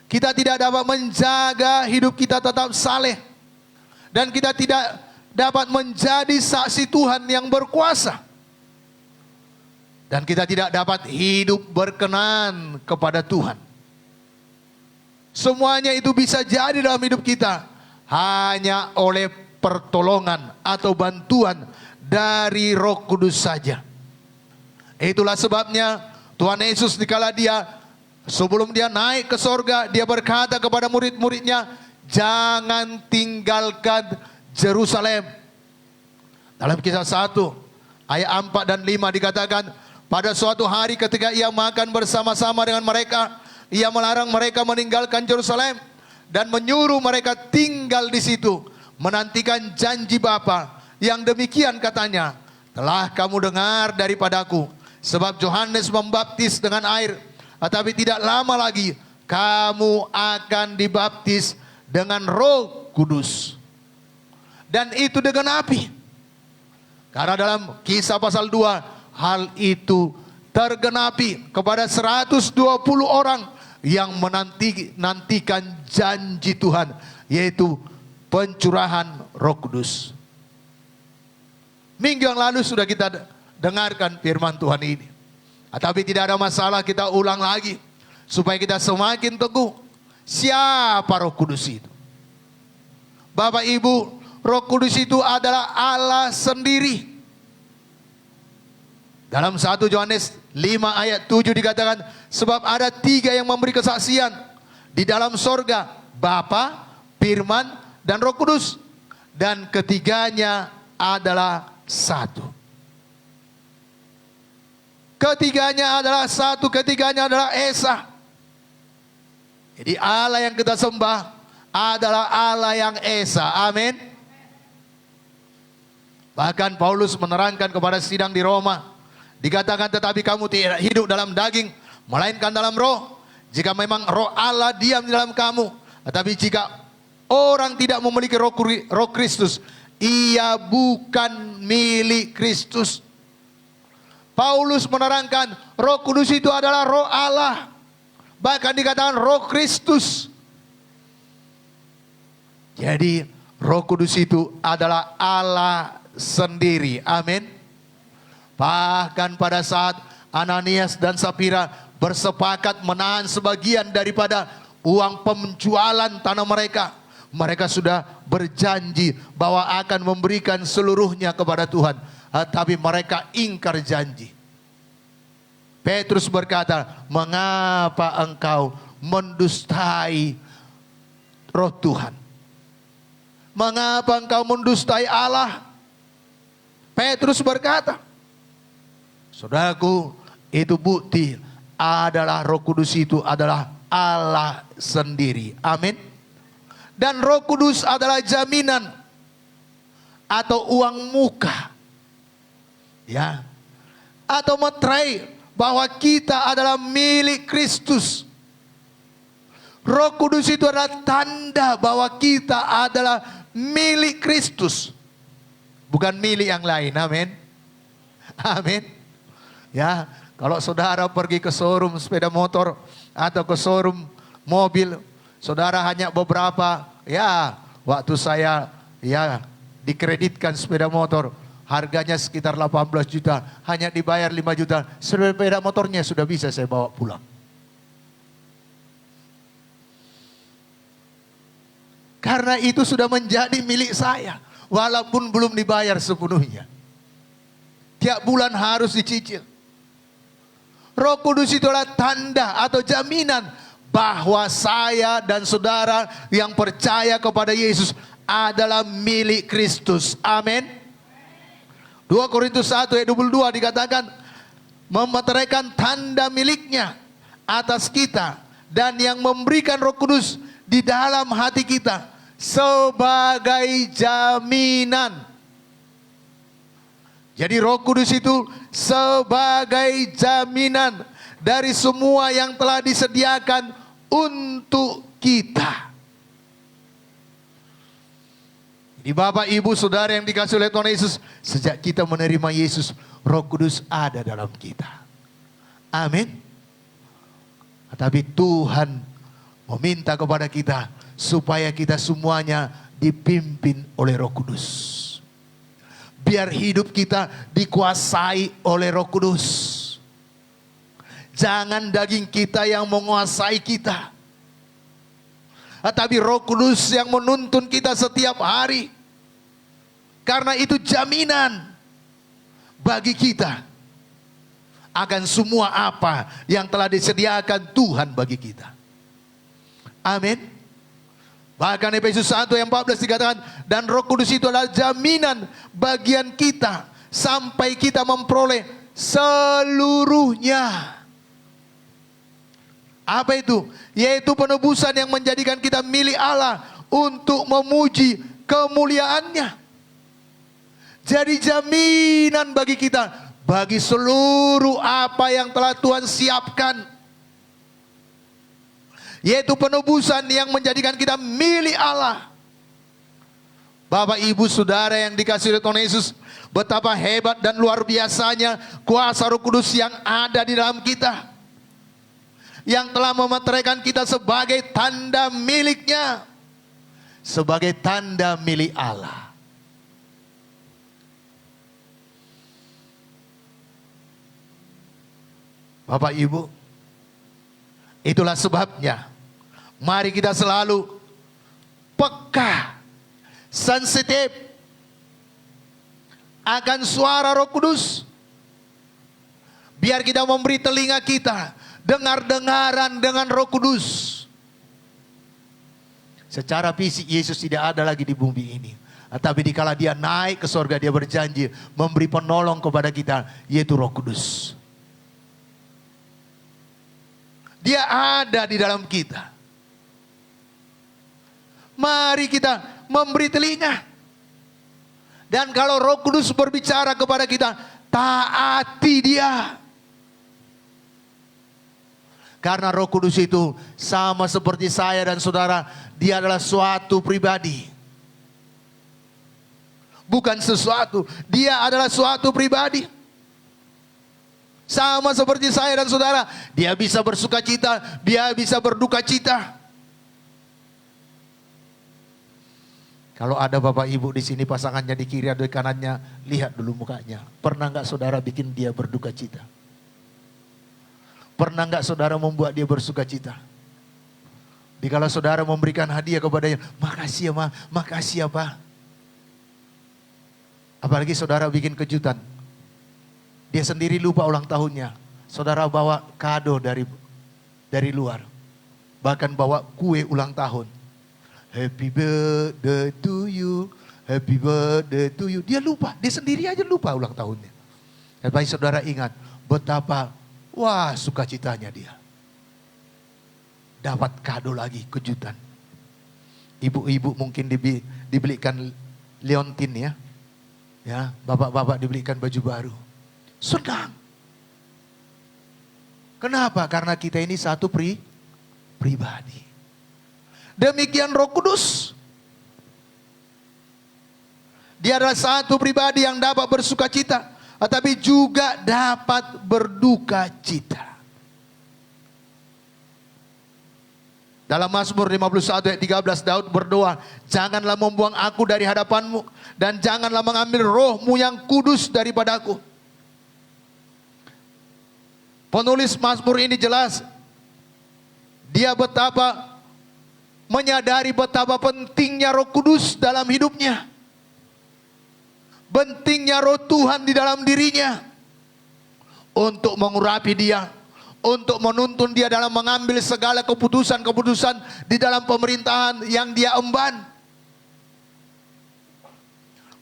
Kita tidak dapat menjaga hidup kita tetap saleh. Dan kita tidak dapat menjadi saksi Tuhan yang berkuasa. Dan kita tidak dapat hidup berkenan kepada Tuhan. Semuanya itu bisa jadi dalam hidup kita hanya oleh pertolongan atau bantuan dari Roh Kudus saja. Itulah sebabnya Tuhan Yesus dikala dia sebelum dia naik ke sorga, dia berkata kepada murid-muridnya, jangan tinggalkan Yerusalem. Dalam Kisah 1 ayat 4 dan 5 dikatakan, pada suatu hari ketika ia makan bersama-sama dengan mereka, ia melarang mereka meninggalkan Yerusalem dan menyuruh mereka tinggal di situ, menantikan janji Bapa yang demikian katanya, telah kamu dengar daripadaku, sebab Yohanes membaptis dengan air, tetapi tidak lama lagi kamu akan dibaptis dengan Roh Kudus. dan itu dengan api. Karena dalam Kisah pasal 2, hal itu tergenapi kepada 120 orang yang menantikan janji Tuhan, yaitu pencurahan Roh Kudus. Minggu yang lalu sudah kita dengarkan firman Tuhan ini. Tapi tidak ada masalah, kita ulang lagi supaya kita semakin teguh. Siapa Roh Kudus itu? Bapak Ibu, Roh Kudus itu adalah Allah sendiri. Dalam 1 Yohanes 5 ayat 7 dikatakan, sebab ada 3 yang memberi kesaksian di dalam sorga, Bapa, Firman, dan Roh Kudus. Dan ketiganya adalah satu. Ketiganya adalah satu, ketiganya adalah Esa. Jadi Allah yang kita sembah adalah Allah yang Esa. Amin. Bahkan Paulus menerangkan kepada sidang di Roma, dikatakan tetapi kamu tidak hidup dalam daging, melainkan dalam roh. Jika memang roh Allah diam di dalam kamu. Tetapi jika orang tidak memiliki roh Kristus, ia bukan milik Kristus. Paulus menerangkan Roh Kudus itu adalah roh Allah. Bahkan dikatakan roh Kristus. Jadi Roh Kudus itu adalah Allah sendiri. Amin. Bahkan pada saat Ananias dan Sapira bersepakat menahan sebagian daripada uang penjualan tanah mereka, mereka sudah berjanji bahwa akan memberikan seluruhnya kepada Tuhan. Tapi mereka ingkar janji. Petrus berkata, mengapa engkau mendustai roh Tuhan? Mengapa engkau mendustai Allah? Petrus berkata, saudaraku, itu bukti adalah Roh Kudus itu adalah Allah sendiri. Amin. Dan Roh Kudus adalah jaminan atau uang muka, ya, atau materai bahwa kita adalah milik Kristus. Roh Kudus itu adalah tanda bahwa kita adalah milik Kristus, bukan milik yang lain. Amin. Amin. Ya, kalau saudara pergi ke showroom sepeda motor atau ke showroom mobil, saudara hanya beberapa, ya, waktu saya ya dikreditkan sepeda motor, harganya sekitar 18 juta, hanya dibayar 5 juta, sepeda motornya sudah bisa saya bawa pulang. Karena itu sudah menjadi milik saya, walaupun belum dibayar sepenuhnya. Tiap bulan harus dicicil. Roh Kudus itu adalah tanda atau jaminan bahwa saya dan saudara yang percaya kepada Yesus adalah milik Kristus. Amin. 2 Korintus 1 ayat 22 dikatakan, memeteraikan tanda miliknya atas kita dan yang memberikan Roh Kudus di dalam hati kita sebagai jaminan. Jadi Roh Kudus itu sebagai jaminan dari semua yang telah disediakan untuk kita. Di Bapak, Ibu, Saudara yang dikasihi oleh Tuhan Yesus, sejak kita menerima Yesus, Roh Kudus ada dalam kita. Amin. Tapi Tuhan meminta kepada kita supaya kita semuanya dipimpin oleh Roh Kudus. Biar hidup kita dikuasai oleh Roh Kudus. Jangan daging kita yang menguasai kita, tapi Roh Kudus yang menuntun kita setiap hari. Karena itu jaminan bagi kita akan semua apa yang telah disediakan Tuhan bagi kita. Amin. Bahkan Efesus 1 ayat 14 dikatakan, dan Roh Kudus itu adalah jaminan bagian kita sampai kita memperoleh seluruhnya. Apa itu? Yaitu penebusan yang menjadikan kita milik Allah untuk memuji kemuliaannya. Jadi jaminan bagi kita, bagi seluruh apa yang telah Tuhan siapkan. Yaitu penebusan yang menjadikan kita milik Allah. Bapak Ibu Saudara yang dikasihi oleh Tuhan Yesus, betapa hebat dan luar biasanya kuasa Roh Kudus yang ada di dalam kita, yang telah memeteraikan kita sebagai tanda miliknya, sebagai tanda milik Allah. Bapak Ibu, itulah sebabnya mari kita selalu peka, sensitif akan suara Roh Kudus. Biar kita memberi telinga kita dengar-dengaran dengan Roh Kudus. Secara fisik Yesus tidak ada lagi di bumi ini. Tapi dikala dia naik ke sorga, dia berjanji memberi penolong kepada kita, yaitu Roh Kudus. Dia ada di dalam kita. Mari kita memberi telinga. Dan kalau Roh Kudus berbicara kepada kita, taati dia. Karena Roh Kudus itu sama seperti saya dan saudara, dia adalah suatu pribadi. Bukan sesuatu, dia adalah suatu pribadi. Sama seperti saya dan saudara, dia bisa bersuka cita, dia bisa berduka cita. Kalau ada Bapak Ibu di sini pasangannya di kiri atau di kanannya, lihat dulu mukanya. Pernah nggak saudara bikin dia berduka cita? Pernah nggak saudara membuat dia bersuka cita? Dikala saudara memberikan hadiah kepadanya, makasih ya ma, makasih ya pak. Apalagi saudara bikin kejutan. Dia sendiri lupa ulang tahunnya. Saudara bawa kado dari luar. Bahkan bawa kue ulang tahun. Happy birthday to you. Happy birthday to you. Dia lupa. Dia sendiri aja lupa ulang tahunnya. Tapi saudara ingat betapa wah sukacitanya dia. Dapat kado lagi, kejutan. Ibu-ibu mungkin dibelikan liontin ya. Ya, bapak-bapak dibelikan baju baru. Senang. Kenapa? Karena kita ini satu pribadi. Demikian Roh Kudus. Dia adalah satu pribadi yang dapat bersuka cita, tetapi juga dapat berduka cita. Dalam Mazmur 51 ayat 13 Daud berdoa, janganlah membuang aku dari hadapanmu, dan janganlah mengambil rohmu yang kudus daripadaku. Penulis Mazmur ini jelas, dia betapa menyadari betapa pentingnya Roh Kudus dalam hidupnya. Pentingnya Roh Tuhan di dalam dirinya. Untuk mengurapi dia, untuk menuntun dia dalam mengambil segala keputusan-keputusan di dalam pemerintahan yang dia emban.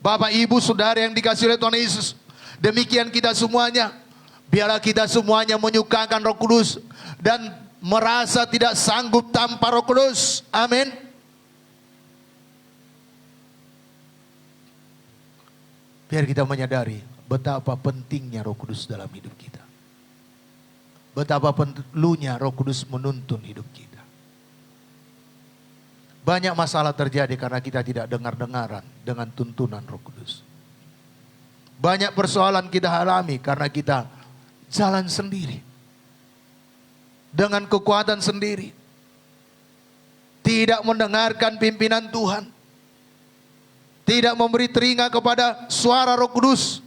Bapak Ibu Saudara yang dikasihi oleh Tuhan Yesus, demikian kita semuanya. Biarlah kita semuanya menyukakan Roh Kudus dan merasa tidak sanggup tanpa Roh Kudus. Amin. Biar kita menyadari betapa pentingnya Roh Kudus dalam hidup kita. Betapa perlunya Roh Kudus menuntun hidup kita. Banyak masalah terjadi karena kita tidak dengar-dengaran dengan tuntunan Roh Kudus. Banyak persoalan kita alami karena kita jalan sendiri. Dengan kekuatan sendiri. Tidak mendengarkan pimpinan Tuhan. Tidak memberi telinga kepada suara Roh Kudus.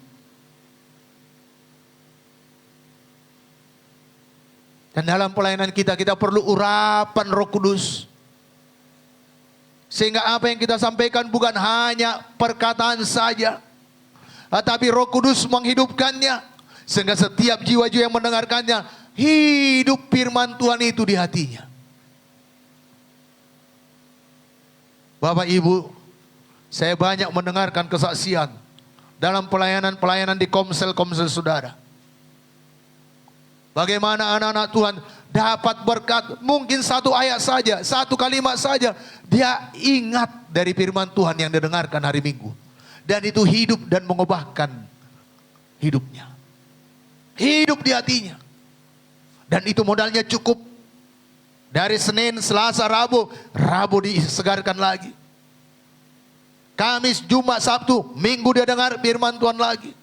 Dan dalam pelayanan kita perlu urapan Roh Kudus. Sehingga apa yang kita sampaikan bukan hanya perkataan saja, tetapi Roh Kudus menghidupkannya. Sehingga setiap jiwa-jiwa yang mendengarkannya, hidup firman Tuhan itu di hatinya. Bapak Ibu, saya banyak mendengarkan kesaksian dalam pelayanan-pelayanan di komsel-komsel saudara. Bagaimana anak-anak Tuhan dapat berkat, mungkin satu ayat saja, satu kalimat saja. Dia ingat dari firman Tuhan yang didengarkan hari Minggu. Dan itu hidup dan mengubahkan hidupnya. Hidup di hatinya. Dan itu modalnya cukup. Dari Senin, Selasa, Rabu disegarkan lagi. Kamis, Jumat, Sabtu, Minggu dia dengar firman Tuhan lagi.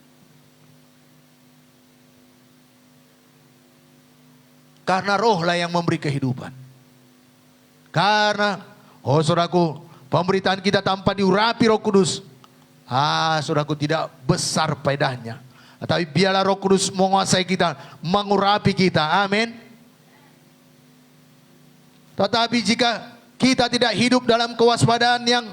Karena roh lah yang memberi kehidupan. Karena, saudaraku, pemberitaan kita tanpa diurapi Roh Kudus, saudaraku, tidak besar faedahnya. Tapi biarlah Roh Kudus menguasai kita, mengurapi kita. Amin. Tetapi jika kita tidak hidup dalam kewaspadaan yang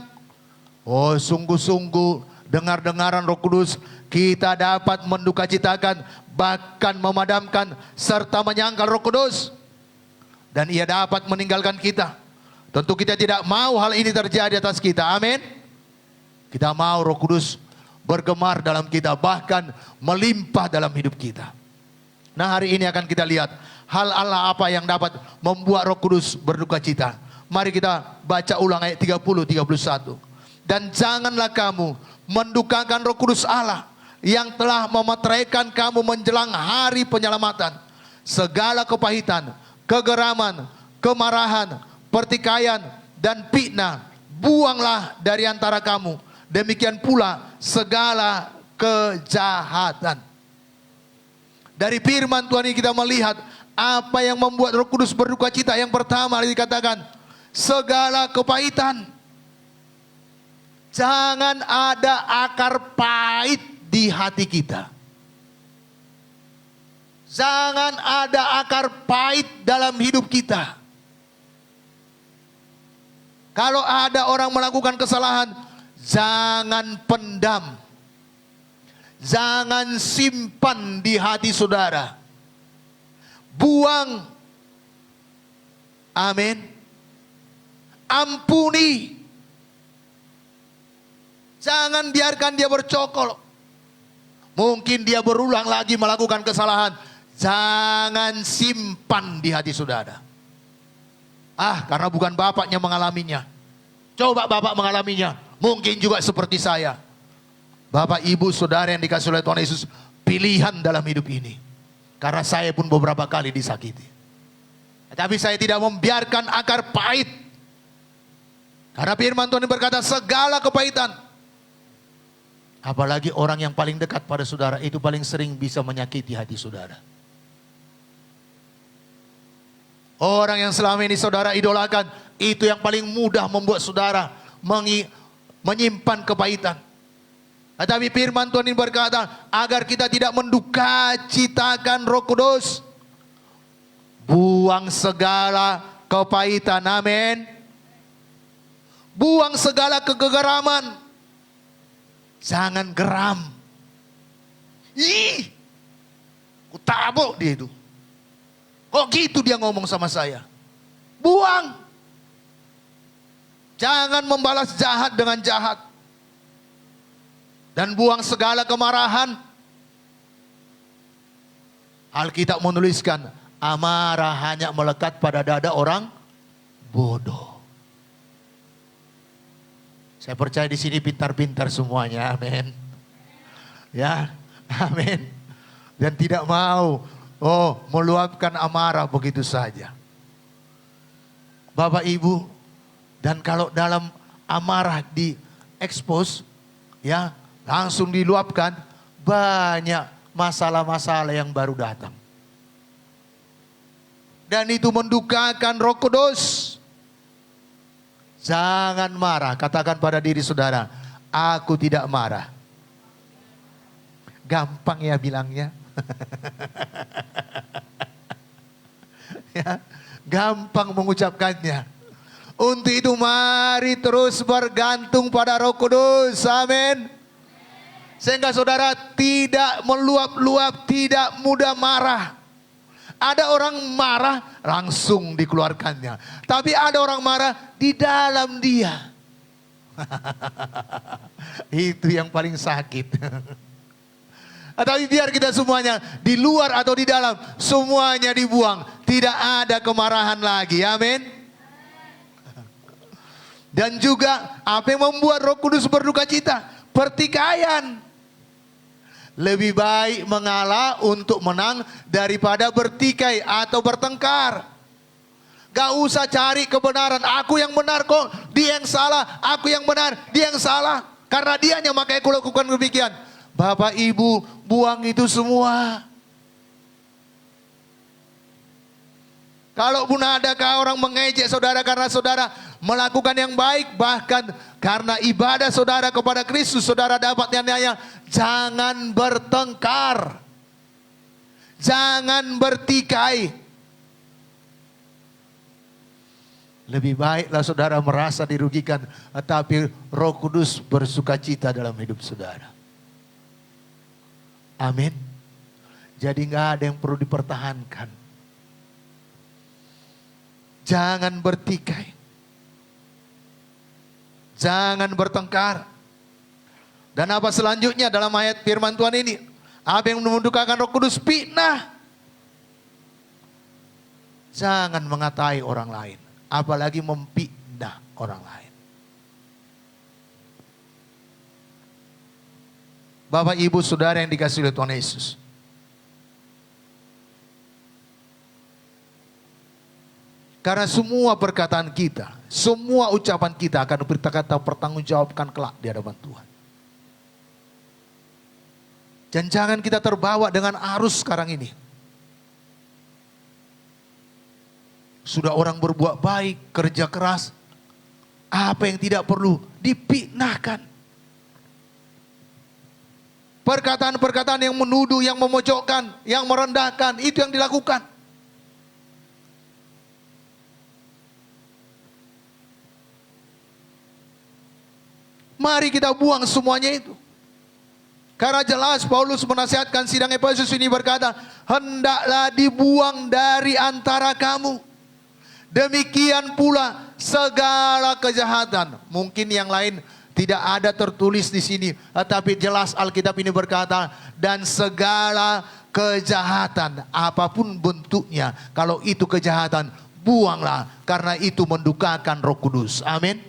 sungguh-sungguh dengar-dengaran Roh Kudus, kita dapat mendukacitakan, bahkan memadamkan serta menyangkal Roh Kudus, dan ia dapat meninggalkan kita. Tentu kita tidak mau hal ini terjadi atas kita. Amin. Kita mau Roh Kudus bergemar dalam kita, bahkan melimpah dalam hidup kita. Nah, hari ini akan kita lihat hal Allah apa yang dapat membuat Roh Kudus berduka cita. Mari kita baca ulang ayat 30-31. Dan janganlah kamu mendukakan Roh Kudus Allah yang telah memeteraikan kamu menjelang hari penyelamatan. Segala kepahitan, kegeraman, kemarahan, pertikaian, dan fitnah buanglah dari antara kamu. Demikian pula segala kejahatan. Dari firman Tuhan ini kita melihat apa yang membuat Roh Kudus berduka cita. Yang pertama dikatakan segala kepahitan. Jangan ada akar pahit di hati kita. Jangan ada akar pahit dalam hidup kita. Kalau ada orang melakukan kesalahan, jangan pendam. Jangan simpan di hati saudara. Buang. Amin. Ampuni. Jangan biarkan dia bercokol. Mungkin dia berulang lagi melakukan kesalahan. Jangan simpan di hati saudara. Karena bukan bapaknya mengalaminya. Coba bapak mengalaminya. Mungkin juga seperti saya. Bapak, ibu, saudara yang dikasih oleh Tuhan Yesus, pilihan dalam hidup ini. Karena saya pun beberapa kali disakiti. Tapi saya tidak membiarkan akar pahit. Karena firman Tuhan berkata segala kepahitan. Apalagi orang yang paling dekat pada saudara itu paling sering bisa menyakiti hati saudara. Orang yang selama ini saudara idolakan, itu yang paling mudah membuat saudara menyimpan kepahitan. Tetapi firman Tuhan ini berkata, agar kita tidak mendukacitakan Roh Kudus, buang segala kepahitan. Amin. Buang segala kegeraman. Jangan geram. Ku tabok dia itu. Kok gitu dia ngomong sama saya? Buang. Jangan membalas jahat dengan jahat. Dan buang segala kemarahan. Alkitab menuliskan, amarah hanya melekat pada dada orang bodoh. Saya percaya di sini pintar-pintar semuanya, amin. Ya, amin. Dan tidak mau meluapkan amarah begitu saja. Bapak Ibu, dan kalau dalam amarah diekspos, ya, langsung diluapkan, banyak masalah-masalah yang baru datang. Dan itu mendukakan Roh Kudus. Jangan marah, katakan pada diri saudara, aku tidak marah. Gampang ya bilangnya. Ya, gampang mengucapkannya. Untuk itu mari terus bergantung pada Roh Kudus. Amin. Sehingga saudara tidak meluap-luap, tidak mudah marah. Ada orang marah langsung dikeluarkannya. Tapi ada orang marah di dalam dia. Itu yang paling sakit. Tapi biar kita semuanya di luar atau di dalam, semuanya dibuang. Tidak ada kemarahan lagi. Amin. Dan juga apa yang membuat Roh Kudus berduka cita? Pertikaian. Lebih baik mengalah untuk menang daripada bertikai atau bertengkar. Gak usah cari kebenaran. Aku yang benar kok, dia yang salah. Aku yang benar, dia yang salah. Karena dianya makanya aku lakukan demikian. Bapak Ibu, buang itu semua. Kalaupun adakah orang mengejek saudara karena saudara melakukan yang baik, bahkan karena ibadah saudara kepada Kristus, saudara dapat yang jangan bertengkar. Jangan bertikai. Lebih baiklah saudara merasa dirugikan, tetapi Roh Kudus bersukacita dalam hidup saudara. Amin. Jadi nggak ada yang perlu dipertahankan. Jangan bertikai. Jangan bertengkar. Dan apa selanjutnya dalam ayat firman Tuhan ini? Apa yang mendukakan Roh Kudus? Fitnah. Jangan mengatai orang lain. Apalagi memfitnah orang lain. Bapak Ibu Saudara yang dikasihi oleh Tuhan Yesus. Karena semua perkataan kita, semua ucapan kita akan kita pertanggungjawabkan kelak di hadapan Tuhan. Dan jangan kita terbawa dengan arus sekarang ini. Sudah orang berbuat baik, kerja keras, apa yang tidak perlu difitnahkan. Perkataan-perkataan yang menuduh, yang memojokkan, yang merendahkan, itu yang dilakukan. Mari kita buang semuanya itu. Karena jelas Paulus menasihatkan sidang Efesus ini berkata, hendaklah dibuang dari antara kamu. Demikian pula segala kejahatan. Mungkin yang lain tidak ada tertulis di sini, tetapi jelas Alkitab ini berkata, dan segala kejahatan apapun bentuknya, kalau itu kejahatan, buanglah, karena itu mendukakan Roh Kudus. Amin.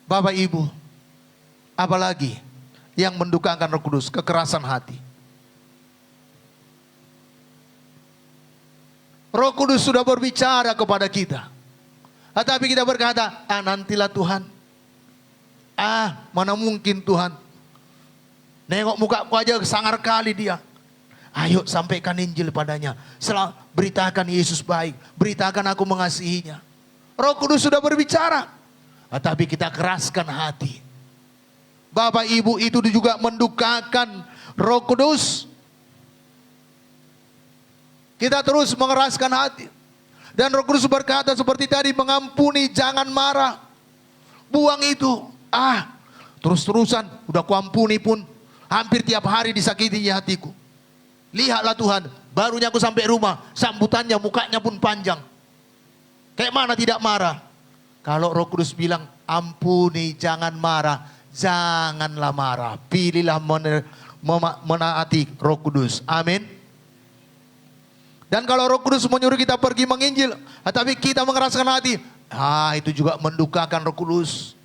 Bapak Ibu, apalagi yang mendukakan Roh Kudus? Kekerasan hati. Roh Kudus sudah berbicara kepada kita. Tetapi kita berkata, nantilah Tuhan. Mana mungkin Tuhan. Nengok mukaku aja sangar kali dia. Ayo sampaikan Injil padanya. Beritakan Yesus baik. Beritakan aku mengasihinya. Roh Kudus sudah berbicara. Tetapi kita keraskan hati. Bapak Ibu, itu juga mendukakan Roh Kudus. Kita terus mengeraskan hati. Dan Roh Kudus berkata seperti tadi, mengampuni, jangan marah. Buang itu. Terus-terusan udah kuampuni pun hampir tiap hari disakiti hatiku. Lihatlah Tuhan, barunya aku sampai rumah, sambutannya mukanya pun panjang. Kayak mana tidak marah? Kalau Roh Kudus bilang ampuni, jangan marah, janganlah marah. Pilihlah menaati Roh Kudus. Amin. Dan kalau Roh Kudus menyuruh kita pergi menginjil, tapi kita mengeraskan hati, itu juga mendukakan Roh Kudus.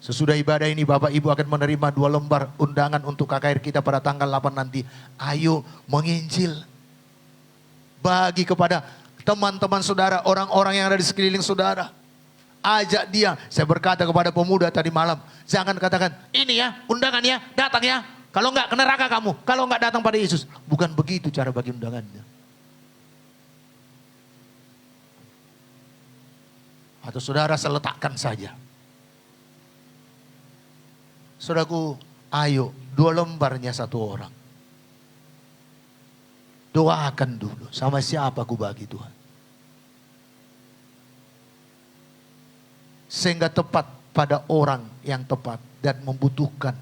Sesudah ibadah ini Bapak Ibu akan menerima 2 lembar undangan untuk KKR kita pada tanggal 8 nanti. Ayo menginjil. Bagi kepada teman-teman saudara, orang-orang yang ada di sekeliling saudara. Ajak dia. Saya berkata kepada pemuda tadi malam, jangan katakan, ini ya undangan ya, datang ya. Kalau enggak ke neraka kamu, kalau enggak datang pada Yesus. Bukan begitu cara bagi undangannya. Atau saudara seletakkan saja. Saudaraku, ayo 2 lembarnya 1 orang. Doakan dulu, sama siapa aku bagi Tuhan. Sehingga tepat pada orang yang tepat dan membutuhkan.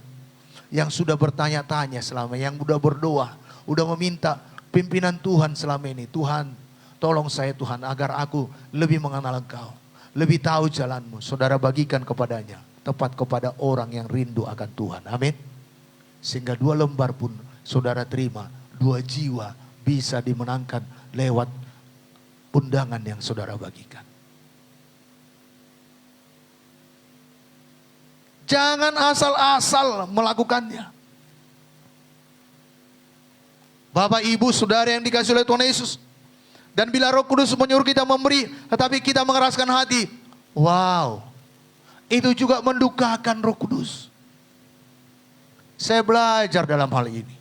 Yang sudah bertanya-tanya selama, yang sudah berdoa, sudah meminta pimpinan Tuhan selama ini. Tuhan, tolong saya Tuhan agar aku lebih mengenal Engkau. Lebih tahu jalanmu. Saudara bagikan kepadanya. Tepat kepada orang yang rindu akan Tuhan. Amin. Sehingga 2 lembar pun saudara terima. 2 jiwa bisa dimenangkan lewat undangan yang saudara bagikan. Jangan asal-asal melakukannya. Bapak, Ibu, Saudara yang dikasihi oleh Tuhan Yesus. Dan bila Roh Kudus menyuruh kita memberi, tetapi kita mengeraskan hati, wow, itu juga mendukakan Roh Kudus. Saya belajar dalam hal ini.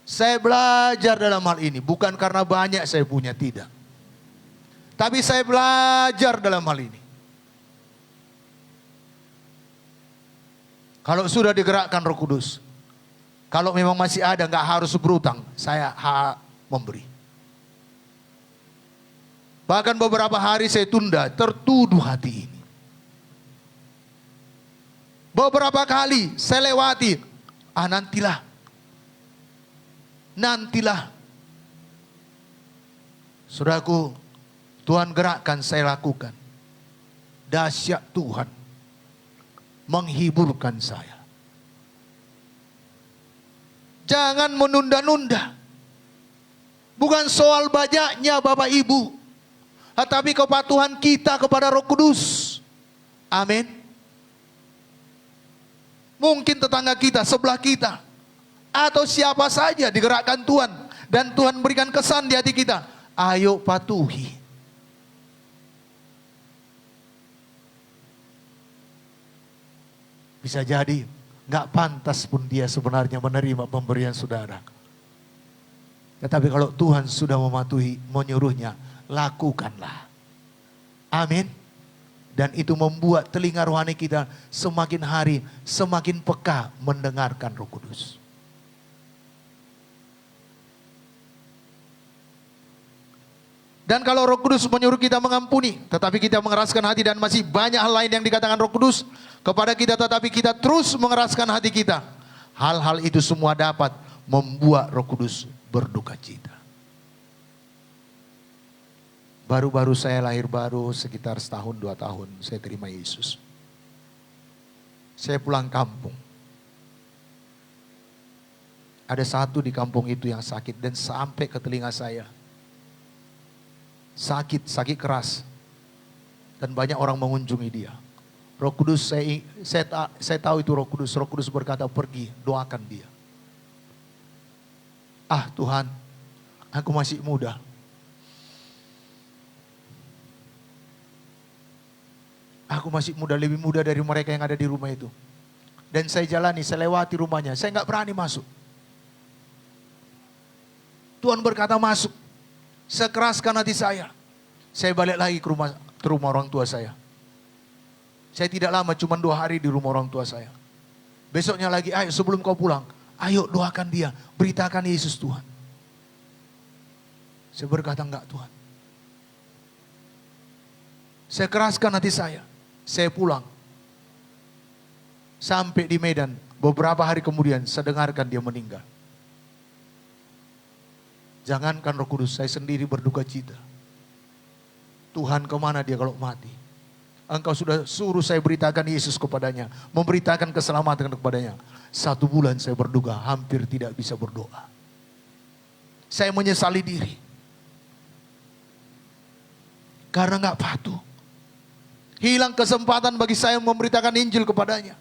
Saya belajar dalam hal ini, bukan karena banyak saya punya, tidak. Tapi saya belajar dalam hal ini. Kalau sudah digerakkan Roh Kudus, kalau memang masih ada, nggak harus berutang, saya memberi. Bahkan beberapa hari saya tunda, tertuduh hati ini. Beberapa kali saya lewati, nantilah. Saudaraku, Tuhan gerakkan, saya lakukan. Dahsyat Tuhan menghiburkan saya. Jangan menunda-nunda. Bukan soal banyaknya Bapak Ibu, tetapi kepatuhan kita kepada Roh Kudus. Amin. Mungkin tetangga kita, sebelah kita, atau siapa saja digerakkan Tuhan, dan Tuhan berikan kesan di hati kita. Ayo patuhi. Bisa jadi nggak pantas pun dia sebenarnya menerima pemberian saudara. Tetapi kalau Tuhan sudah mematuhi, menyuruhnya, lakukanlah. Amin. Dan itu membuat telinga rohani kita semakin hari semakin peka mendengarkan Roh Kudus. Dan kalau Roh Kudus menyuruh kita mengampuni, tetapi kita mengeraskan hati, dan masih banyak hal lain yang dikatakan Roh Kudus kepada kita, tetapi kita terus mengeraskan hati kita, hal-hal itu semua dapat membuat Roh Kudus berduka cita. Baru-baru saya lahir baru, sekitar setahun 2 tahun saya terima Yesus. Saya pulang kampung. Ada satu di kampung itu yang sakit, dan sampai ke telinga saya. Sakit keras. Dan banyak orang mengunjungi dia. Roh Kudus, saya tahu itu Roh Kudus. Roh Kudus berkata, pergi, doakan dia. Ah Tuhan, aku masih muda. Aku masih muda, lebih muda dari mereka yang ada di rumah itu. Dan saya jalani, saya lewati rumahnya. Saya nggak berani masuk. Tuhan berkata masuk. Sekeraskan hati saya. Saya balik lagi ke rumah orang tua saya. Saya tidak lama, cuma 2 hari di rumah orang tua saya. Besoknya lagi, ayo sebelum kau pulang, ayo doakan dia, beritakan Yesus Tuhan. Saya berkata, enggak Tuhan. Saya keraskan hati saya pulang. Sampai di Medan, beberapa hari kemudian saya dengarkan dia meninggal. Jangankan Roh Kudus, saya sendiri berduka cita. Tuhan, kemana dia kalau mati? Engkau sudah suruh saya beritakan Yesus kepadanya, memberitakan keselamatan kepadanya. 1 bulan saya berduka, hampir tidak bisa berdoa. Saya menyesali diri. Karena gak patuh. Hilang kesempatan bagi saya memberitakan Injil kepadanya.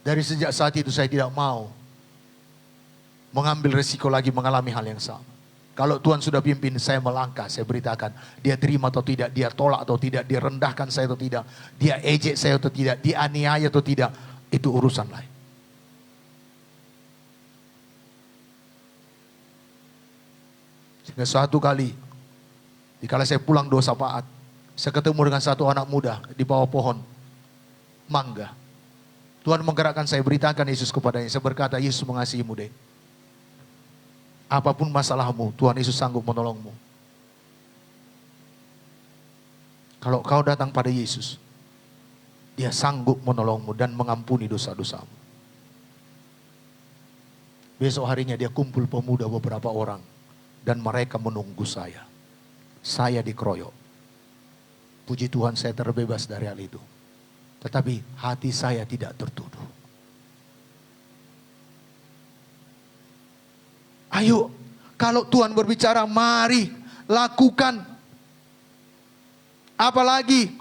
Dari sejak saat itu saya tidak mau mengambil resiko lagi mengalami hal yang sama. Kalau Tuhan sudah pimpin saya melangkah, saya beritakan. Dia terima atau tidak, dia tolak atau tidak, dia rendahkan saya atau tidak, dia ejek saya atau tidak, dia aniaya atau tidak, itu urusan lain. Sehingga suatu kali, dikala saya pulang dosa Paat, saya ketemu dengan satu anak muda di bawah pohon mangga. Tuhan menggerakkan saya beritakan Yesus kepadanya. Saya berkata, Yesus mengasihimu deh. Apapun masalahmu, Tuhan Yesus sanggup menolongmu. Kalau kau datang pada Yesus, Dia sanggup menolongmu dan mengampuni dosa-dosamu. Besok harinya dia kumpul pemuda beberapa orang. Dan mereka menunggu saya. Saya dikeroyok. Puji Tuhan saya terbebas dari hal itu. Tetapi hati saya tidak tertuduh. Ayo, kalau Tuhan berbicara, mari lakukan. Apalagi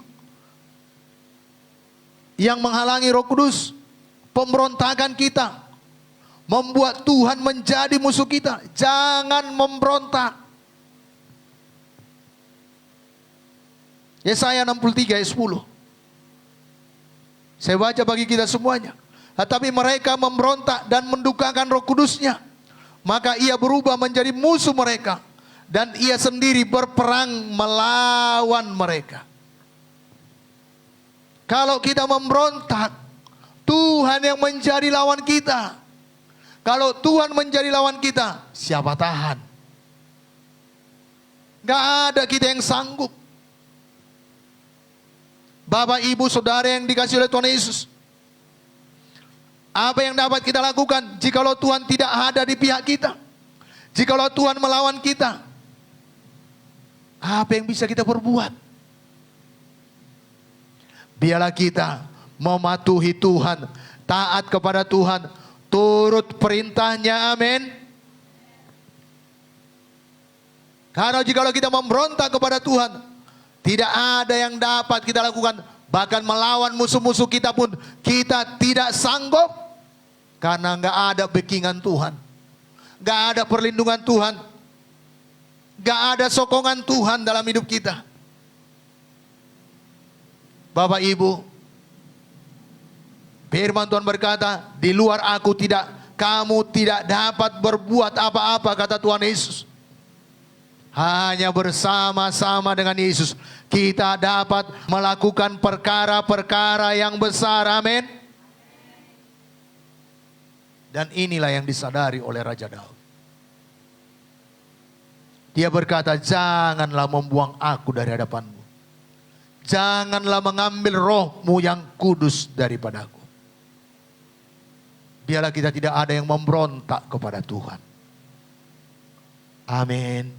yang menghalangi Roh Kudus, pemberontakan kita membuat Tuhan menjadi musuh kita. Jangan memberontak. Yesaya 63 ayat 10. Saya baca bagi kita semuanya. Tetapi mereka memberontak dan mendukakan Roh Kudus-Nya, maka ia berubah menjadi musuh mereka, dan ia sendiri berperang melawan mereka. Kalau kita memberontak, Tuhan yang menjadi lawan kita. Kalau Tuhan menjadi lawan kita, siapa tahan? Gak ada kita yang sanggup. Bapak, Ibu, Saudara yang dikasihi oleh Tuhan Yesus, apa yang dapat kita lakukan jikalau Tuhan tidak ada di pihak kita? Jikalau Tuhan melawan kita, apa yang bisa kita perbuat? Biarlah kita mematuhi Tuhan, taat kepada Tuhan, turut perintahnya, amin. Karena jikalau kita memberontak kepada Tuhan, tidak ada yang dapat kita lakukan. Bahkan melawan musuh-musuh kita pun kita tidak sanggup. Karena nggak ada backingan Tuhan, nggak ada perlindungan Tuhan, nggak ada sokongan Tuhan dalam hidup kita. Bapak Ibu, firman Tuhan berkata, di luar aku kamu tidak dapat berbuat apa-apa, kata Tuhan Yesus. Hanya bersama-sama dengan Yesus kita dapat melakukan perkara-perkara yang besar, amin. Dan inilah yang disadari oleh Raja Daud. Dia berkata, janganlah membuang aku dari hadapanmu. Janganlah mengambil rohmu yang kudus daripadaku. Biarlah kita tidak ada yang memberontak kepada Tuhan. Amin.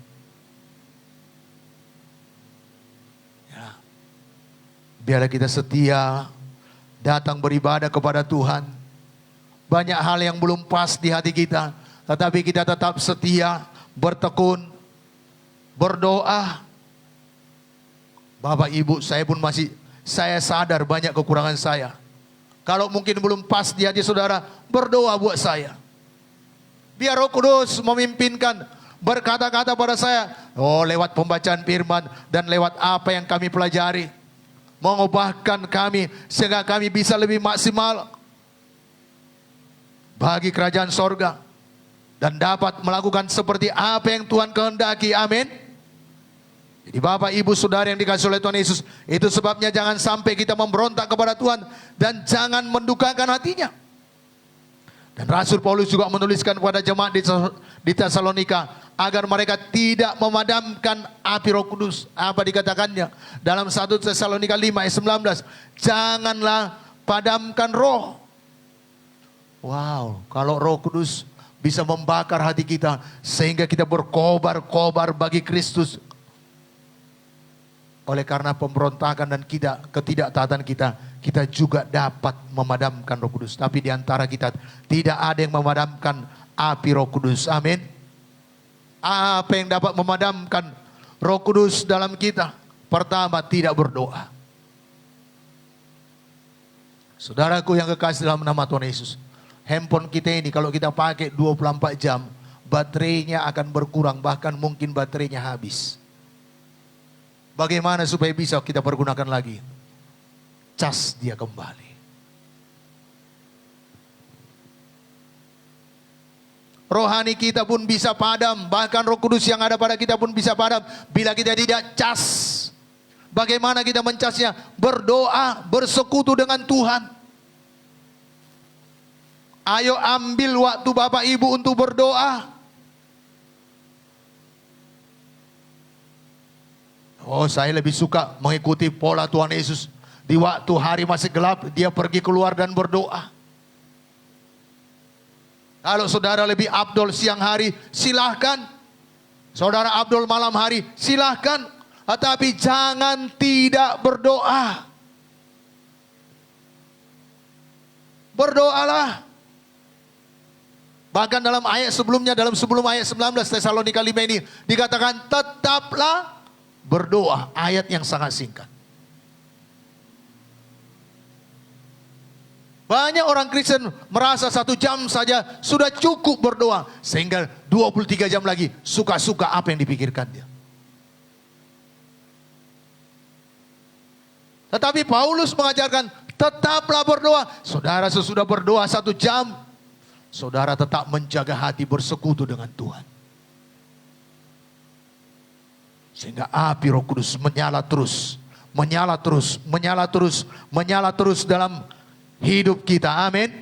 Ya. Biarlah kita setia datang beribadah kepada Tuhan. Banyak hal yang belum pas di hati kita, tetapi kita tetap setia, bertekun, berdoa. Bapak Ibu, saya sadar banyak kekurangan saya. Kalau mungkin belum pas di hati saudara, berdoa buat saya. Biar Roh Kudus memimpinkan, berkata-kata pada saya, lewat pembacaan firman dan lewat apa yang kami pelajari, mengubahkan kami sehingga kami bisa lebih maksimal bagi kerajaan sorga, dan dapat melakukan seperti apa yang Tuhan kehendaki, amin. Jadi Bapak, Ibu, Saudara yang dikasihi oleh Tuhan Yesus, itu sebabnya jangan sampai kita memberontak kepada Tuhan, dan jangan mendukakan hatinya. Dan Rasul Paulus juga menuliskan kepada jemaat di Tesalonika, agar mereka tidak memadamkan api Roh Kudus. Apa dikatakannya? Dalam 1 Tesalonika 5 ayat 19, janganlah padamkan roh. Wow, kalau Roh Kudus bisa membakar hati kita sehingga kita berkobar-kobar bagi Kristus. Oleh karena pemberontakan dan ketidaktaatan kita, kita juga dapat memadamkan Roh Kudus. Tapi di antara kita tidak ada yang memadamkan api Roh Kudus. Amin. Apa yang dapat memadamkan Roh Kudus dalam kita? Pertama, tidak berdoa. Saudaraku yang kekasih dalam nama Tuhan Yesus, handphone kita ini kalau kita pakai 24 jam, baterainya akan berkurang, bahkan mungkin baterainya habis. Bagaimana supaya bisa kita pergunakan lagi? Cas dia kembali. Rohani kita pun bisa padam, bahkan Roh Kudus yang ada pada kita pun bisa padam bila kita tidak cas. Bagaimana kita mencasnya? Berdoa, bersekutu dengan Tuhan. Ayo ambil waktu Bapak Ibu untuk berdoa. Saya lebih suka mengikuti pola Tuhan Yesus. Di waktu hari masih gelap, dia pergi keluar dan berdoa. Kalau saudara lebih afdol siang hari, silahkan. Saudara afdol malam hari, silahkan. Tetapi jangan tidak berdoa. Berdoalah. Bahkan dalam ayat sebelumnya, sebelum ayat 19 Tesalonika 5 ini dikatakan tetaplah berdoa. Ayat yang sangat singkat. Banyak orang Kristen merasa 1 jam saja sudah cukup berdoa. Sehingga 23 jam lagi suka-suka apa yang dipikirkan dia. Tetapi Paulus mengajarkan tetaplah berdoa. Saudara sesudah berdoa 1 jam, saudara tetap menjaga hati bersekutu dengan Tuhan. Sehingga api Roh Kudus menyala terus, menyala terus, menyala terus, menyala terus dalam hidup kita. Amin.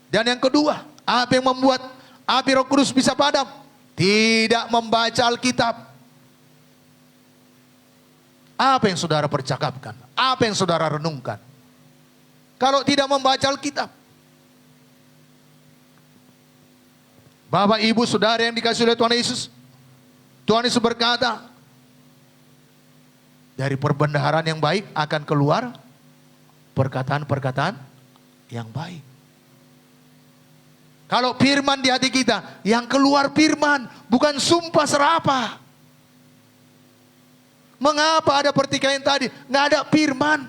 Dan yang kedua, apa yang membuat api Roh Kudus bisa padam? Tidak membaca Alkitab. Apa yang saudara percakapkan? Apa yang saudara renungkan? Kalau tidak membaca Alkitab. Bapak, Ibu, Saudara yang dikasihi oleh Tuhan Yesus. Tuhan Yesus berkata, dari perbendaharaan yang baik akan keluar perkataan-perkataan yang baik. Kalau firman di hati kita, yang keluar firman, bukan sumpah serapah. Mengapa ada pertikaian tadi? Nggak ada firman.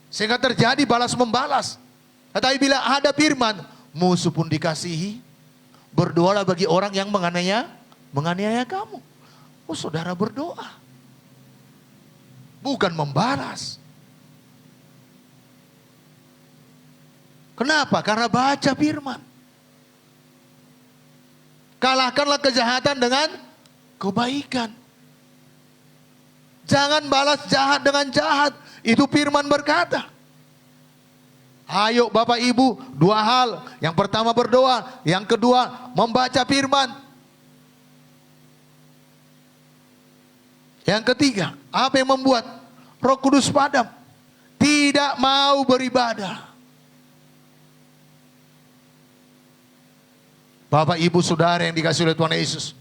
Sehingga terjadi balas membalas. Tetapi bila ada firman, musuh pun dikasihi, berdoalah bagi orang yang menganiaya kamu. Oh, saudara berdoa. Bukan membalas. Kenapa? Karena baca firman. Kalahkanlah kejahatan dengan kebaikan. Jangan balas jahat dengan jahat. Itu firman berkata. Ayo Bapak Ibu, 2 hal. Yang pertama berdoa. Yang kedua membaca firman. Yang ketiga, apa yang membuat Roh Kudus padam? Tidak mau beribadah. Bapak, Ibu, Saudara yang dikasihi oleh Tuhan Yesus.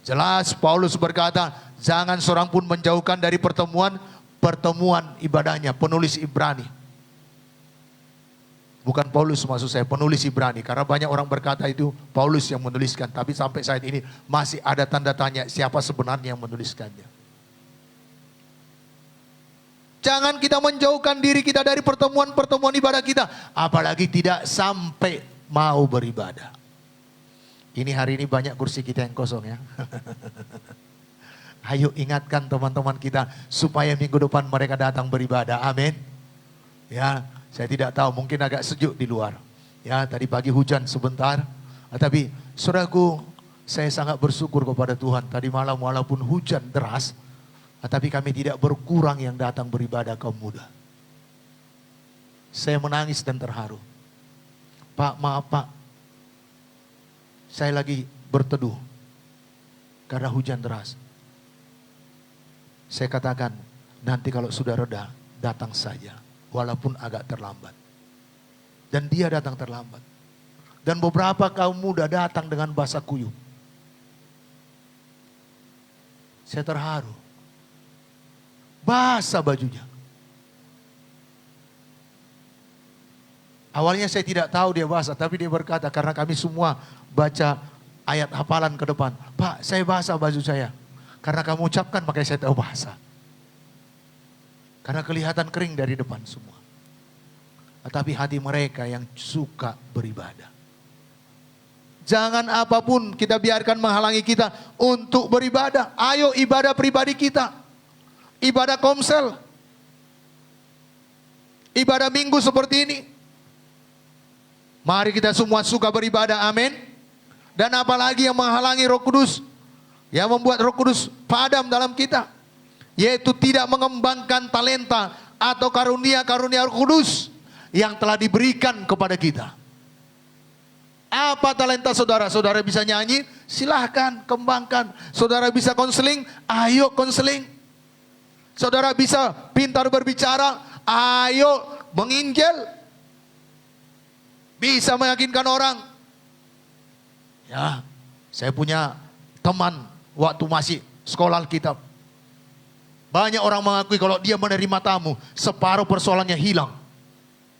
Jelas Paulus berkata, jangan seorang pun menjauhkan dari pertemuan ibadahnya. Penulis Ibrani. Bukan Paulus maksud saya, penulis Ibrani. Karena banyak orang berkata itu Paulus yang menuliskan. Tapi sampai saat ini masih ada tanda tanya siapa sebenarnya yang menuliskannya. Jangan kita menjauhkan diri kita dari pertemuan-pertemuan ibadah kita. Apalagi tidak sampai mau beribadah. Ini hari ini banyak kursi kita yang kosong ya. Ayo ingatkan teman-teman kita supaya minggu depan mereka datang beribadah. Amin. Ya, saya tidak tahu, mungkin agak sejuk di luar. Ya, tadi pagi hujan sebentar. Tapi saudaraku, saya sangat bersyukur kepada Tuhan. Tadi malam walaupun hujan deras, tapi kami tidak berkurang yang datang beribadah kaum muda. Saya menangis dan terharu. Pak, maaf Pak. Saya lagi berteduh karena hujan deras. Saya katakan, nanti kalau sudah reda, datang saja. Walaupun agak terlambat. Dan dia datang terlambat. Dan beberapa kaum muda datang dengan basah kuyup. Saya terharu. Basah bajunya. Awalnya saya tidak tahu dia basah, tapi dia berkata, karena kami semua baca ayat hafalan ke depan. Pak, saya basah baju saya. Karena kamu ucapkan, makanya saya tahu basah. Karena kelihatan kering dari depan semua. Tetapi hati mereka yang suka beribadah. Jangan apapun kita biarkan menghalangi kita untuk beribadah. Ayo ibadah pribadi kita. Ibadah komsel. Ibadah minggu seperti ini. Mari kita semua suka beribadah, amin. Dan apalagi yang menghalangi Roh Kudus. Yang membuat Roh Kudus padam dalam kita. Yaitu tidak mengembangkan talenta atau karunia-karunia Roh Kudus yang telah diberikan kepada kita. Apa talenta saudara? Saudara bisa nyanyi? Silahkan kembangkan. Saudara bisa konseling? Ayo konseling. Saudara bisa pintar berbicara? Ayo menginjil. Bisa meyakinkan orang. Ya, saya punya teman waktu masih sekolah Alkitab. Banyak orang mengakui kalau dia menerima tamu, separuh persoalannya hilang.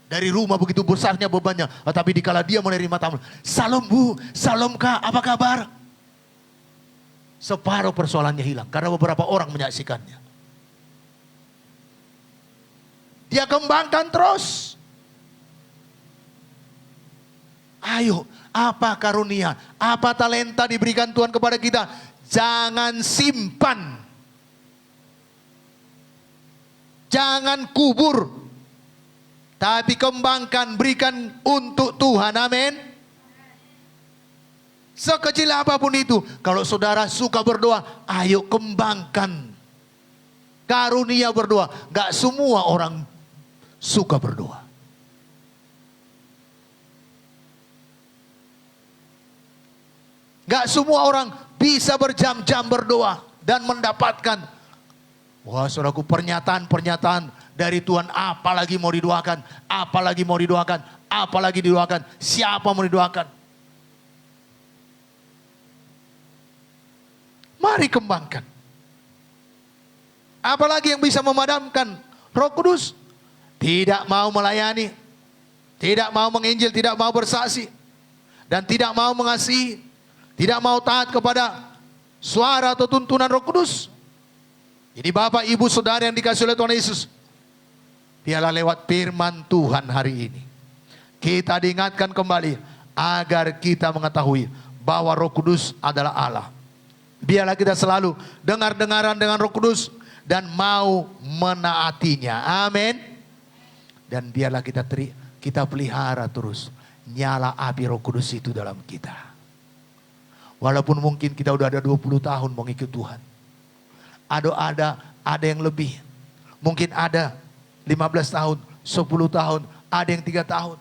Dari rumah begitu besarnya bebannya, tapi dikala dia menerima tamu, salam Bu, salam Kak, apa kabar? Separuh persoalannya hilang, karena beberapa orang menyaksikannya. Dia kembangkan terus. Ayo, apa karunia, apa talenta diberikan Tuhan kepada kita, jangan simpan. Jangan kubur. Tapi kembangkan, berikan untuk Tuhan. Amin. Sekecil apapun itu, kalau saudara suka berdoa, ayo kembangkan karunia berdoa. Gak semua orang suka berdoa. Gak semua orang bisa berjam-jam berdoa dan mendapatkan, wah saudaraku, pernyataan-pernyataan dari Tuhan. Apalagi mau didoakan, apalagi mau didoakan, apalagi didoakan, siapa mau didoakan. Mari kembangkan. Apalagi yang bisa memadamkan? Roh Kudus tidak mau melayani, tidak mau menginjil, tidak mau bersaksi, dan tidak mau mengasihi, tidak mau taat kepada suara atau tuntunan Roh Kudus. Jadi Bapak, Ibu, Saudara yang dikasihi oleh Tuhan Yesus, biarlah lewat firman Tuhan hari ini kita diingatkan kembali agar kita mengetahui bahwa Roh Kudus adalah Allah. Biarlah kita selalu dengar-dengaran dengan Roh Kudus dan mau menaatinya. Amin. Dan biarlah kita pelihara terus nyala api Roh Kudus itu dalam kita. Walaupun mungkin kita udah ada 20 tahun mengikut Tuhan. Ada yang lebih. Mungkin ada 15 tahun, 10 tahun, ada yang 3 tahun.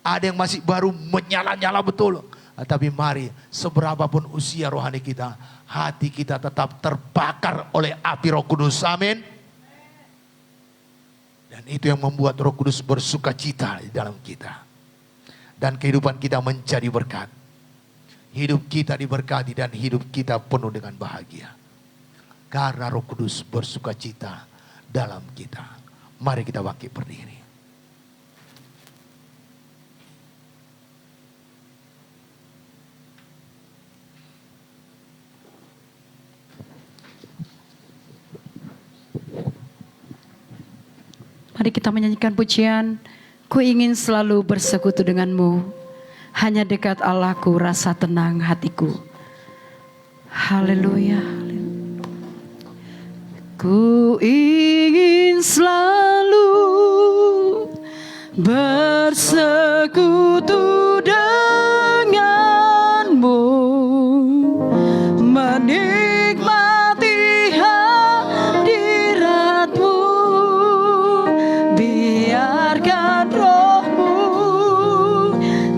Ada yang masih baru menyala-nyala betul. Tapi mari, seberapapun usia rohani kita, hati kita tetap terbakar oleh api Roh Kudus. Amin. Dan itu yang membuat Roh Kudus bersuka cita di dalam kita. Dan kehidupan kita menjadi berkat. Hidup kita diberkati dan hidup kita penuh dengan bahagia. Karena Roh Kudus bersuka cita dalam kita. Mari kita bangkit berdiri. Mari kita menyanyikan pujian, ku ingin selalu bersekutu denganmu. Hanya dekat Allahku rasa tenang hatiku. Haleluya. Ku ingin selalu bersekutu denganmu, menikmati hadiratmu, biarkan rohmu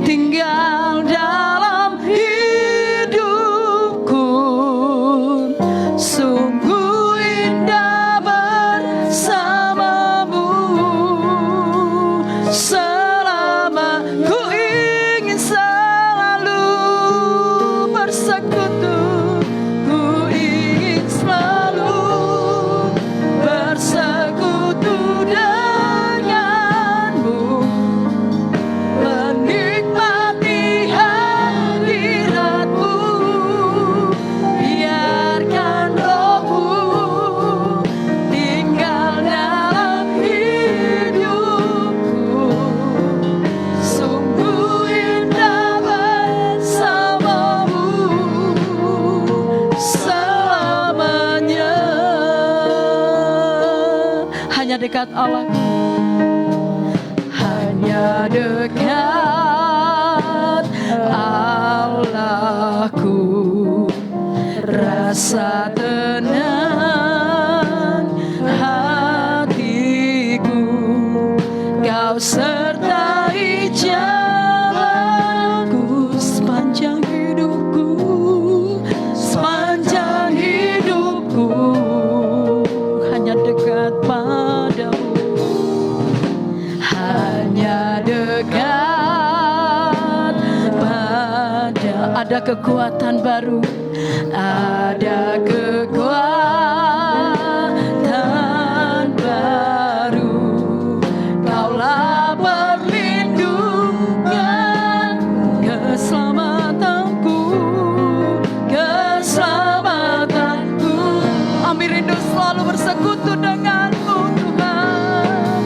tinggal dalam hidupku. Sungguh indah bersamamu selama ku ingin selalu bersekutu. Ku ingin selalu bersekutu denganmu, menikmati hadiratmu, biarkan rohmu tinggal dalam hidupku. Sungguh indah bersamamu selamanya. Hanya dekat Allah, hanya dekat Allahku rasa tenang hatiku. Kau sertai jalanku sepanjang hidupku, sepanjang hidupku. Hanya dekat padamu, hanya dekat pada. Ada kekuatan baru, ada kekuatan baru. Kaulah perlindungan, keselamatanku, keselamatanku. Kami rindu selalu bersekutu denganmu Tuhan.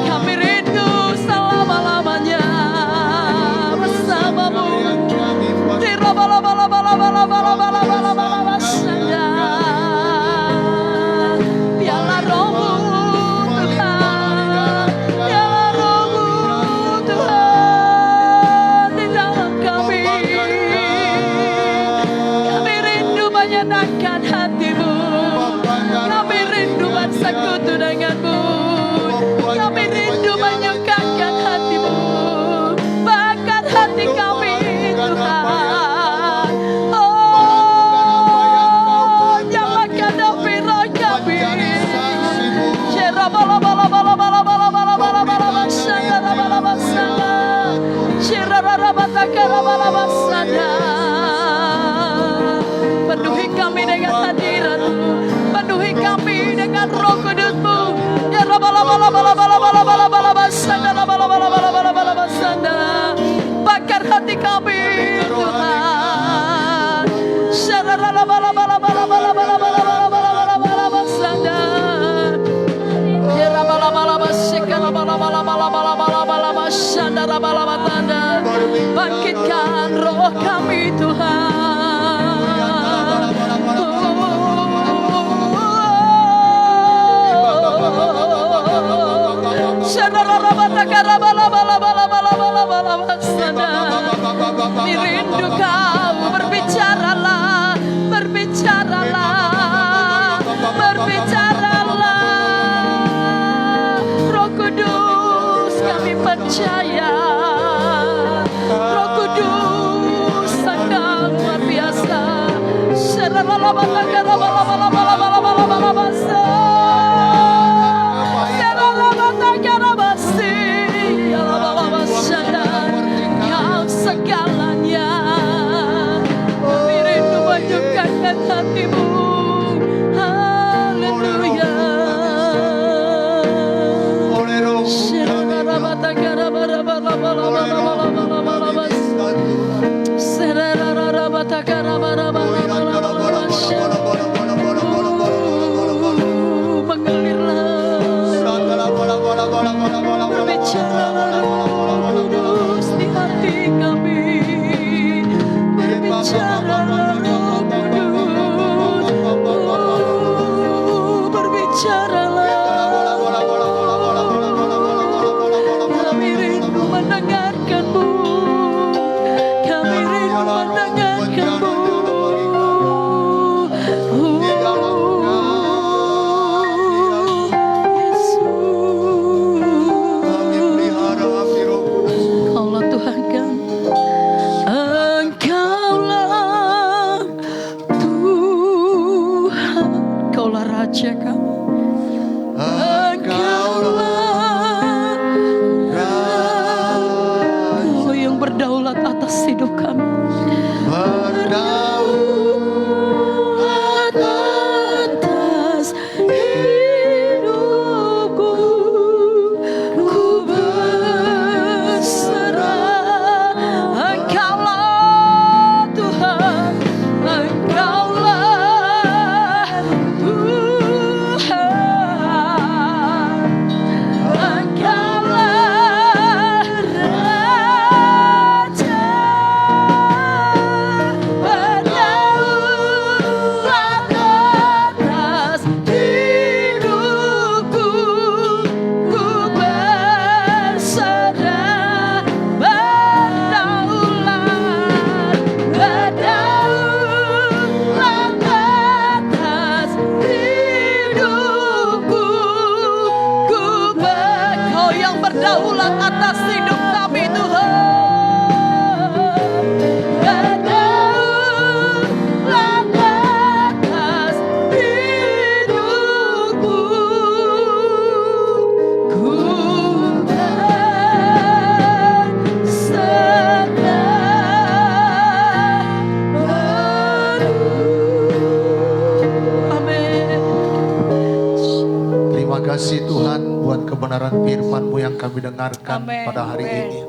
Kami rindu selama-lamanya bersamamu. Biarlah rohmu Tuhan, biarlah rohmu Tuhan di dalam kami. Kami rindu menyenangkan hatimu, kami rindu bersekutu denganmu, kami rindu menyukakan hatimu. Bakar hati kami Tuhan. Oh, nyalakan api roh kami. Penuhi kami dengan hadirat-Mu, penuhi kami dengan Roh Kudus-Mu. Ya bakar hati kami Tuhan. Bangkitkan roh kami Tuhan. Rindu kau, berbicaralah, berbicaralah, berbicaralah. Roh Kudus kami percaya, Roh Kudus sangat luar biasa. Kau segalanya, kami rindu menyukakan hatimu. Haleluya. Berbicaralah Roh Kudus di hati kami. Berbicaralah Roh Kudus. Berbicaralah. Kami rindu mendengarkan-Mu. Kami rindu mendengarkan-Mu. Kaulah Tuhan kami, Engkaulah Tuhan, Kaulah Raja kami, Engkaulah Kau yang berdaulat atas hidup kami, berdaulat atas hidupku. Ku berserah, Engkaulah Tuhan, Engkaulah Tuhan, Engkaulah Raja. Berdaulat atas hidupku. Ku berserah, berdaulat, berdaulat atas hidupku. Kau yang berdaulat atas hidup kami Tuhan. Berdaulat atas hidupku. Ku Amin. Terima kasih Tuhan buat kebenaran firman-Mu yang kami dengarkan Amin. pada hari Amin. ini.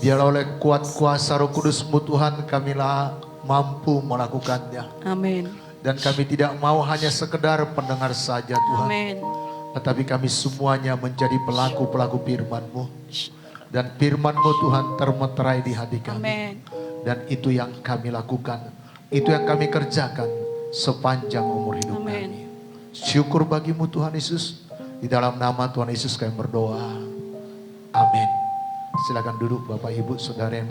Biarlah oleh kuat kuasa Roh Kudus-Mu Tuhan kamilah mampu melakukannya. Amin. Dan kami tidak mau hanya sekedar pendengar saja Tuhan. Amin. Tetapi kami semuanya menjadi pelaku-pelaku firman-Mu. Dan firman-Mu Tuhan termeterai di hati kami. Amin. Dan itu yang kami lakukan. Itu yang kami kerjakan sepanjang umur hidup Amin. kami. Syukur bagimu Tuhan Yesus. Di dalam nama Tuhan Yesus kami berdoa. Amin. Silakan duduk Bapak Ibu Saudara yang